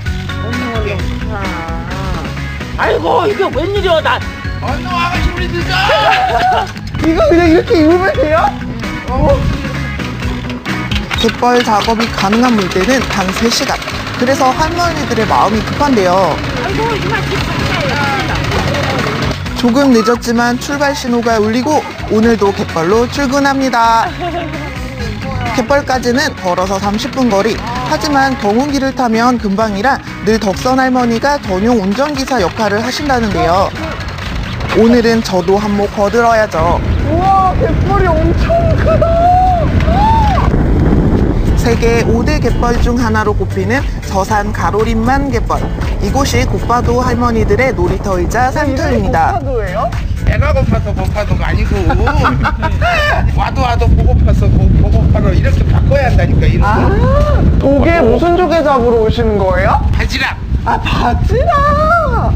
아이고, 이게 웬일이야, 나. 어느 아가씨 우리 늦어. 이거 그냥 이렇게 입으면 돼요? 갯벌 작업이 가능한 물때는 단 3시간. 그래서 할머니들의 마음이 급한데요. 아이고, 이만 조금 늦었지만 출발 신호가 울리고 오늘도 갯벌로 출근합니다. 갯벌까지는 걸어서 30분 거리. 하지만 경운기를 타면 금방이라 늘 덕선 할머니가 전용 운전기사 역할을 하신다는데요. 오늘은 저도 한몫 거들어야죠. 우와, 갯벌이 엄청 크다. 세계 5대 갯벌 중 하나로 꼽히는 서산 가로림만 갯벌. 이곳이 고파도 할머니들의 놀이터이자 산터입니다. 고파도예요? 배가 고파서 고파도가 아니고 와도 보고파서 보고파로 이렇게 바꿔야 한다니까. 이런 조개 무슨 조개 잡으러 오시는 거예요? 바지락. 바지락.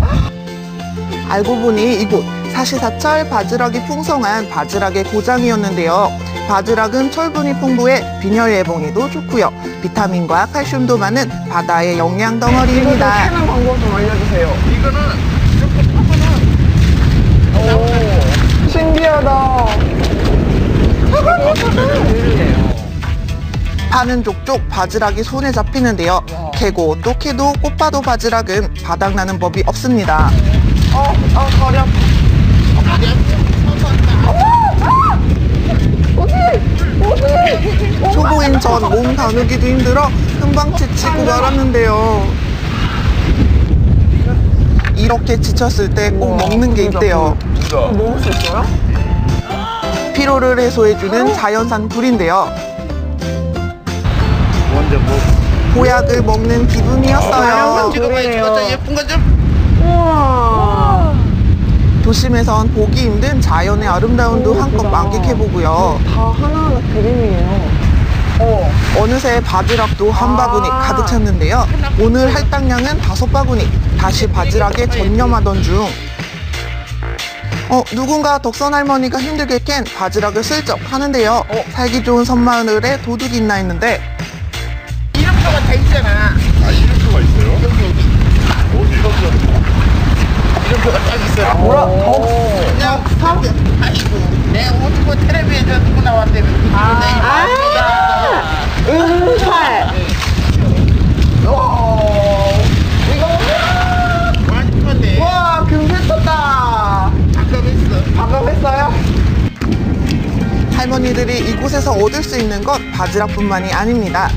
알고 보니 이곳 사시사철 바지락이 풍성한 바지락의 고장이었는데요. 바지락은 철분이 풍부해 빈혈 예방에도 좋고요. 비타민과 칼슘도 많은 바다의 영양 덩어리입니다. 이거 캐는 방법 좀 알려주세요. 이거는 이렇게 파면은 신기하다. 파는 족족 바지락이 손에 잡히는데요. 캐고 또 캐도 꽃파도 바지락은 바닥나는 법이 없습니다. 가려. 초보인 전 몸 다루기도 힘들어 금방 지치고 말았는데요. 이렇게 지쳤을 때 꼭 먹는 게 있대요. 먹을 수 있어요? 피로를 해소해주는 자연산 굴인데요. 보약을 먹는 기분이었어요. 예쁜 거 좀. 우와. 도심에선 보기 힘든 자연의 아름다움도 한껏 만끽해보고요. 다 하나하나 그림이에요. 어느새 바지락도 한 바구니 가득 찼는데요. 오늘 할당량은 5바구니. 다시 바지락에 전념하던 중. 누군가 덕선 할머니가 힘들게 캔 바지락을 슬쩍 하는데요. 살기 좋은 섬마을에 도둑이 있나 했는데 이름표가 다 있잖아. 아, 이름표가 있어요? 여기. 이름표가 딱 있어요. 뭐라? 그냥 아이고, 내 오토 텔레비에서 누구 나왔대. 은팔. 완전 건데. 와, 금세 떴다. 반갑했어요? 할머니들이 이곳에서 얻을 수 있는 것 바지락뿐만이 아닙니다.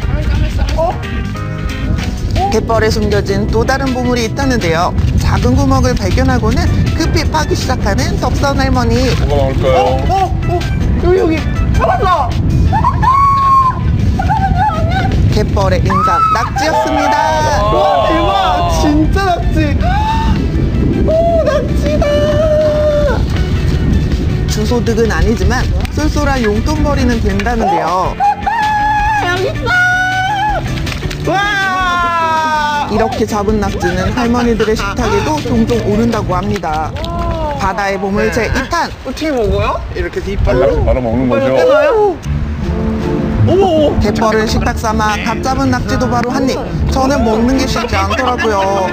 갯벌에 숨겨진 또 다른 보물이 있다는데요. 작은 구멍을 발견하고는 급히 파기 시작하는 덕선 할머니. 뭐가 나올까요? 여기 잡았어. 갯벌의 인삼 낙지였습니다. 와, 대박. 진짜 낙지. 오, 낙지다. 주소득은 아니지만 쏠쏠한 용돈벌이는 된다는데요. 여기 있어. 와. 이렇게 잡은 낙지는 할머니들의 식탁에도 종종 오른다고 합니다. 바다의 보물 제2탄. 어떻게 먹어요? 이렇게 뒷발로 말아 먹는 거죠. 떼나요? 오. 갯벌을 식탁 삼아 갓 잡은 낙지도 바로 한 입. 저는 먹는 게 쉽지 않더라고요.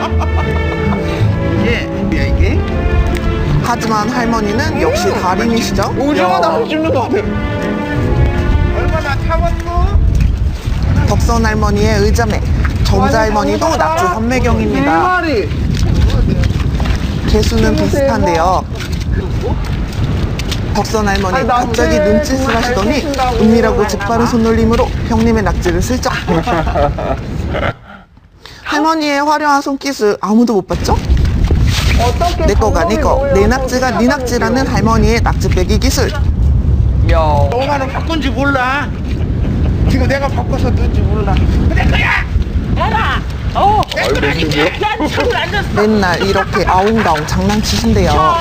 이게 뭐야 이게? 하지만 할머니는 역시 달인이시죠? 오징어다 씹는 것 같아. 얼마나 참았노? 덕선 할머니의 의자매 점자 할머니도 낙지 선매경입니다. 1마리. 개수는 비슷한데요. 덕선 할머니 갑자기 눈짓을 하시더니 은밀하고 재빠른 손놀림으로 형님의 낙지를 슬쩍. 할머니의 화려한 손기술 아무도 못 봤죠? 내 거가 네 거, 내 낙지가 네 낙지라는 할머니의 낙지 빼기 기술. 너가는 바꾼지 몰라. 지금 내가 바꿔서 넣은지 몰라. 내 거야. 알아. 맨날 이렇게 아웅다웅 장난치신대요.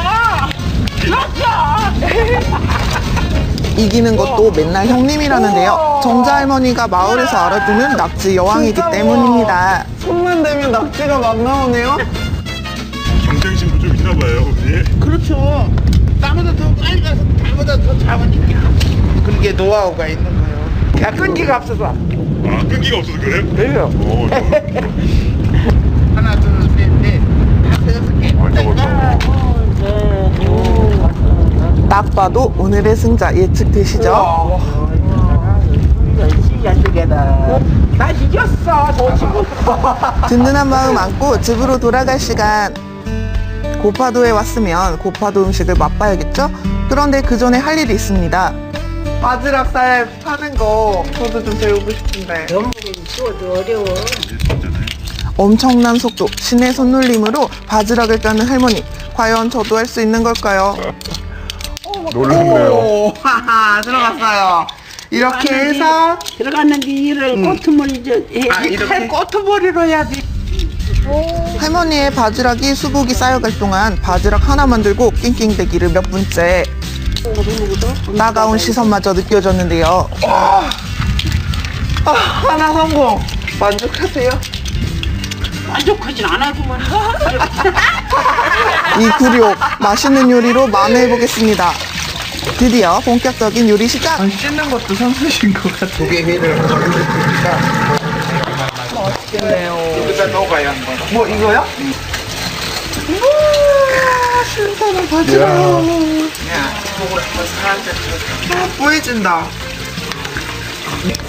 이기는 것도 맨날 형님이라는데요. 점자 할머니가 마을에서 알아두는 낙지 여왕이기 때문입니다. 손만 대면 낙지가 막 나오네요. 경쟁심도 좀 있나 봐요, 언니. 그렇죠. 나보다 더 빨리 가서 나보다 더 잡으니까. 그게 노하우가 있는 거예요. 야, 끈기가 없어서. 아, 끈기가 없어서 그래요? 그래요. 하나, 둘, 셋, 넷, 다섯, 개. 딱 봐도 오늘의 승자 예측되시죠? 나 이겼어, 저 친구. 든든한 마음 안고 집으로 돌아갈 시간. 고파도에 왔으면 고파도 음식을 맛봐야겠죠? 그런데 그 전에 할 일이 있습니다. 바지락살 파는 거 저도 좀 배우고 싶은데. 어려워. 엄청난 속도, 신의 손놀림으로 바지락을 까는 할머니. 과연 저도 할 수 있는 걸까요? 놀랐네요. 하하, 들어갔어요. 이렇게 해서 들어갔는데 이를 꼬투머리 이렇게 꼬투머리로 해야지. 할머니의 바지락이 수북이 쌓여갈 동안 바지락 하나 만들고 낑낑대기를 몇 분째. 따가운 시선마저 느껴졌는데요. 하나 성공. 만족하세요? 만족하진 않아도만. 이 굴욕, 맛있는 요리로 만회해보겠습니다. 드디어 본격적인 요리 시작! 씻는 것도 선수신 것 같아요. 두 개 회를 먹으니까. 맛있겠네요. 여기다 넣어가야 한번. 뭐 이거요? 우와, 신선한 바지락. 보여준다.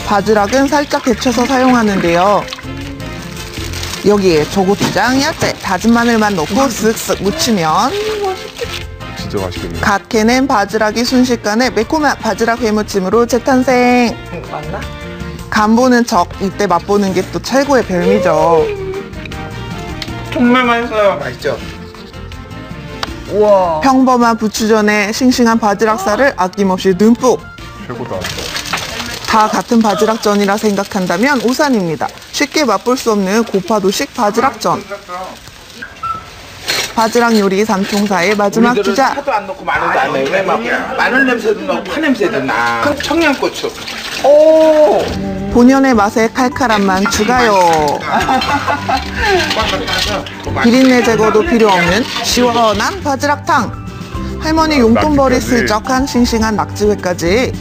바지락은 살짝 데쳐서 사용하는데요. 여기에 조고추장, 야채, 다진 마늘만 넣고 쓱쓱 무치면 진짜 맛있겠네. 갓 캐낸 바지락이 순식간에 매콤한 바지락 회무침으로 재탄생. 맞나? 간 보는 척 이때 맛보는 게 또 최고의 별미죠. 정말 맛있어요. 맛있죠? 우와. 평범한 부추전에 싱싱한 바지락살을 아낌없이 듬뿍. 최고다. 다 같은 바지락전이라 생각한다면 오산입니다. 쉽게 맛볼 수 없는 고파도식 바지락전. 바지락 요리 삼총사의 마지막 주자. 파도 안 넣고 마늘도 안 넣어요. 왜 막 마늘 냄새도 나고 파 냄새도 나. 그럼 청양고추. 오! 본연의 맛에 칼칼함만 추가요. 비린내 제거도 필요 없는 시원한 바지락탕. 할머니 용돈벌이 슬쩍한 싱싱한 낙지회까지.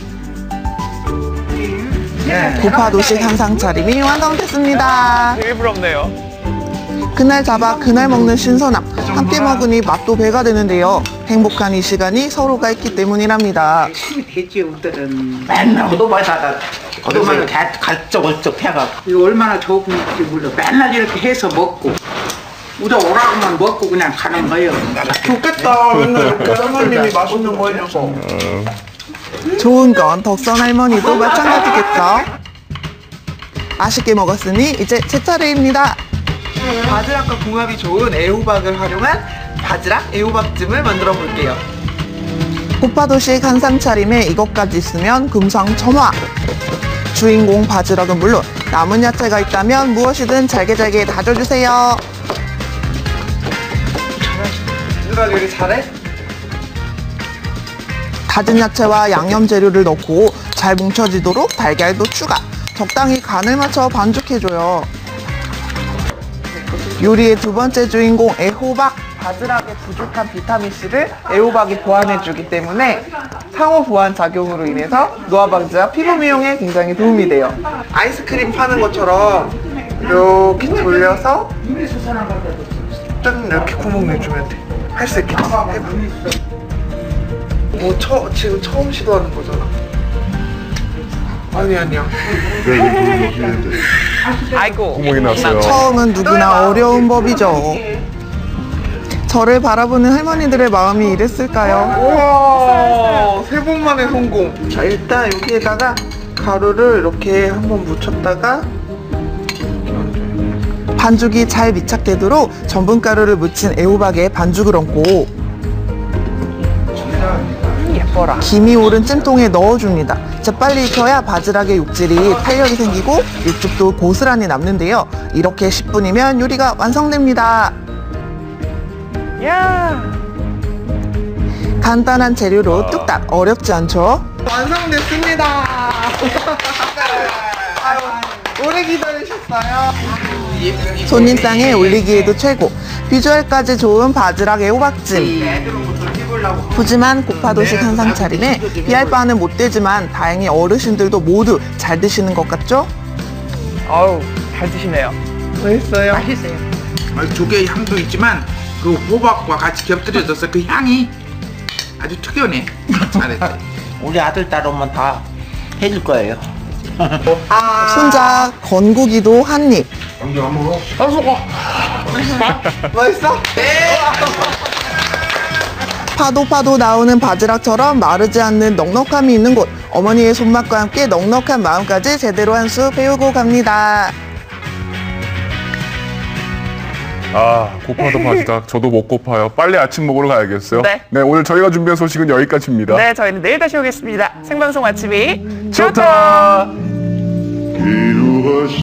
고파도식 한상 차림이 완성됐습니다. 되게 부럽네요. 그날 잡아 그날 먹는 신선함. 함께 먹으니 맛도 배가 되는데요. 행복한 이 시간이 서로가 있기 때문이랍니다. 힘이 되지 우들은 맨날 오도바다가 오도바다 다 갈적갈적 해갖고 이거 얼마나 좋은지 몰라. 맨날 이렇게 해서 먹고 우리 오라고만 먹고 그냥 가는 거예요. 좋겠다. 맨날 이렇게 할머님이 맛있는 거 해줘서. 좋은 건 덕선 할머니도 마찬가지겠죠. 맛있게 먹었으니 이제 제 차례입니다. 바지락과 궁합이 좋은 애호박을 활용한 바지락 애호박찜을 만들어 볼게요. 고파도식 한상 차림에 이것까지 있으면 금상첨화. 주인공 바지락은 물론 남은 야채가 있다면 무엇이든 잘게 다져주세요. 누가 요리 잘해? 다진 야채와 양념 재료를 넣고 잘 뭉쳐지도록 달걀도 추가. 적당히 간을 맞춰 반죽해줘요. 요리의 두 번째 주인공 애호박. 바지락의 부족한 비타민C를 애호박이 보완해주기 때문에 상호 보완 작용으로 인해서 노화 방지와 피부 미용에 굉장히 도움이 돼요. 아이스크림 파는 것처럼 이렇게 돌려서 짠 이렇게 구멍 내주면 돼. 할 수 있겠지? 해봐. 지금 처음 시도하는 거잖아. 아니야. 아이고. 구멍이 났어요. 처음은 누구나 어려운 법이죠. 저를 바라보는 할머니들의 마음이 이랬을까요? 우와, 3번 만에 성공. 자, 일단 여기에다가 가루를 이렇게 한번 묻혔다가 반죽이 잘 밀착되도록 전분가루를 묻힌 애호박에 반죽을 얹고 예뻐라. 김이 오른 찜통에 넣어줍니다. 재빨리 익혀야 바지락의 육질이 탄력이 생기고 육즙도 고스란히 남는데요. 이렇게 10분이면 요리가 완성됩니다. 야, 간단한 재료로 뚝딱 어렵지 않죠? 완성됐습니다. 아유, 오래 기다리셨어요. 손님상에 올리기에도 최고. 비주얼까지 좋은 바지락 애호박찜. 푸짐한 고파도식 한상 차림에 비할 바는 못 되지만 다행히 어르신들도 모두 잘 드시는 것 같죠? 아우, 잘 드시네요. 맛있어요? 맛있어요. 조개의 향도 있지만 그 호박과 같이 곁들여져서 그 향이 아주 특이하네. 잘했어요. 우리 아들 딸 오면 다 해줄 거예요. 손자 건국이도 한 입. 맛있어? 네. 파도 나오는 바지락처럼 마르지 않는 넉넉함이 있는 곳. 어머니의 손맛과 함께 넉넉한 마음까지 제대로 한 수 배우고 갑니다. 아, 고파도 바지락. 저도 못 고파요. 빨리 아침 먹으러 가야겠어요. 네. 오늘 저희가 준비한 소식은 여기까지입니다. 네, 저희는 내일 다시 오겠습니다. 생방송 아침이 좋다.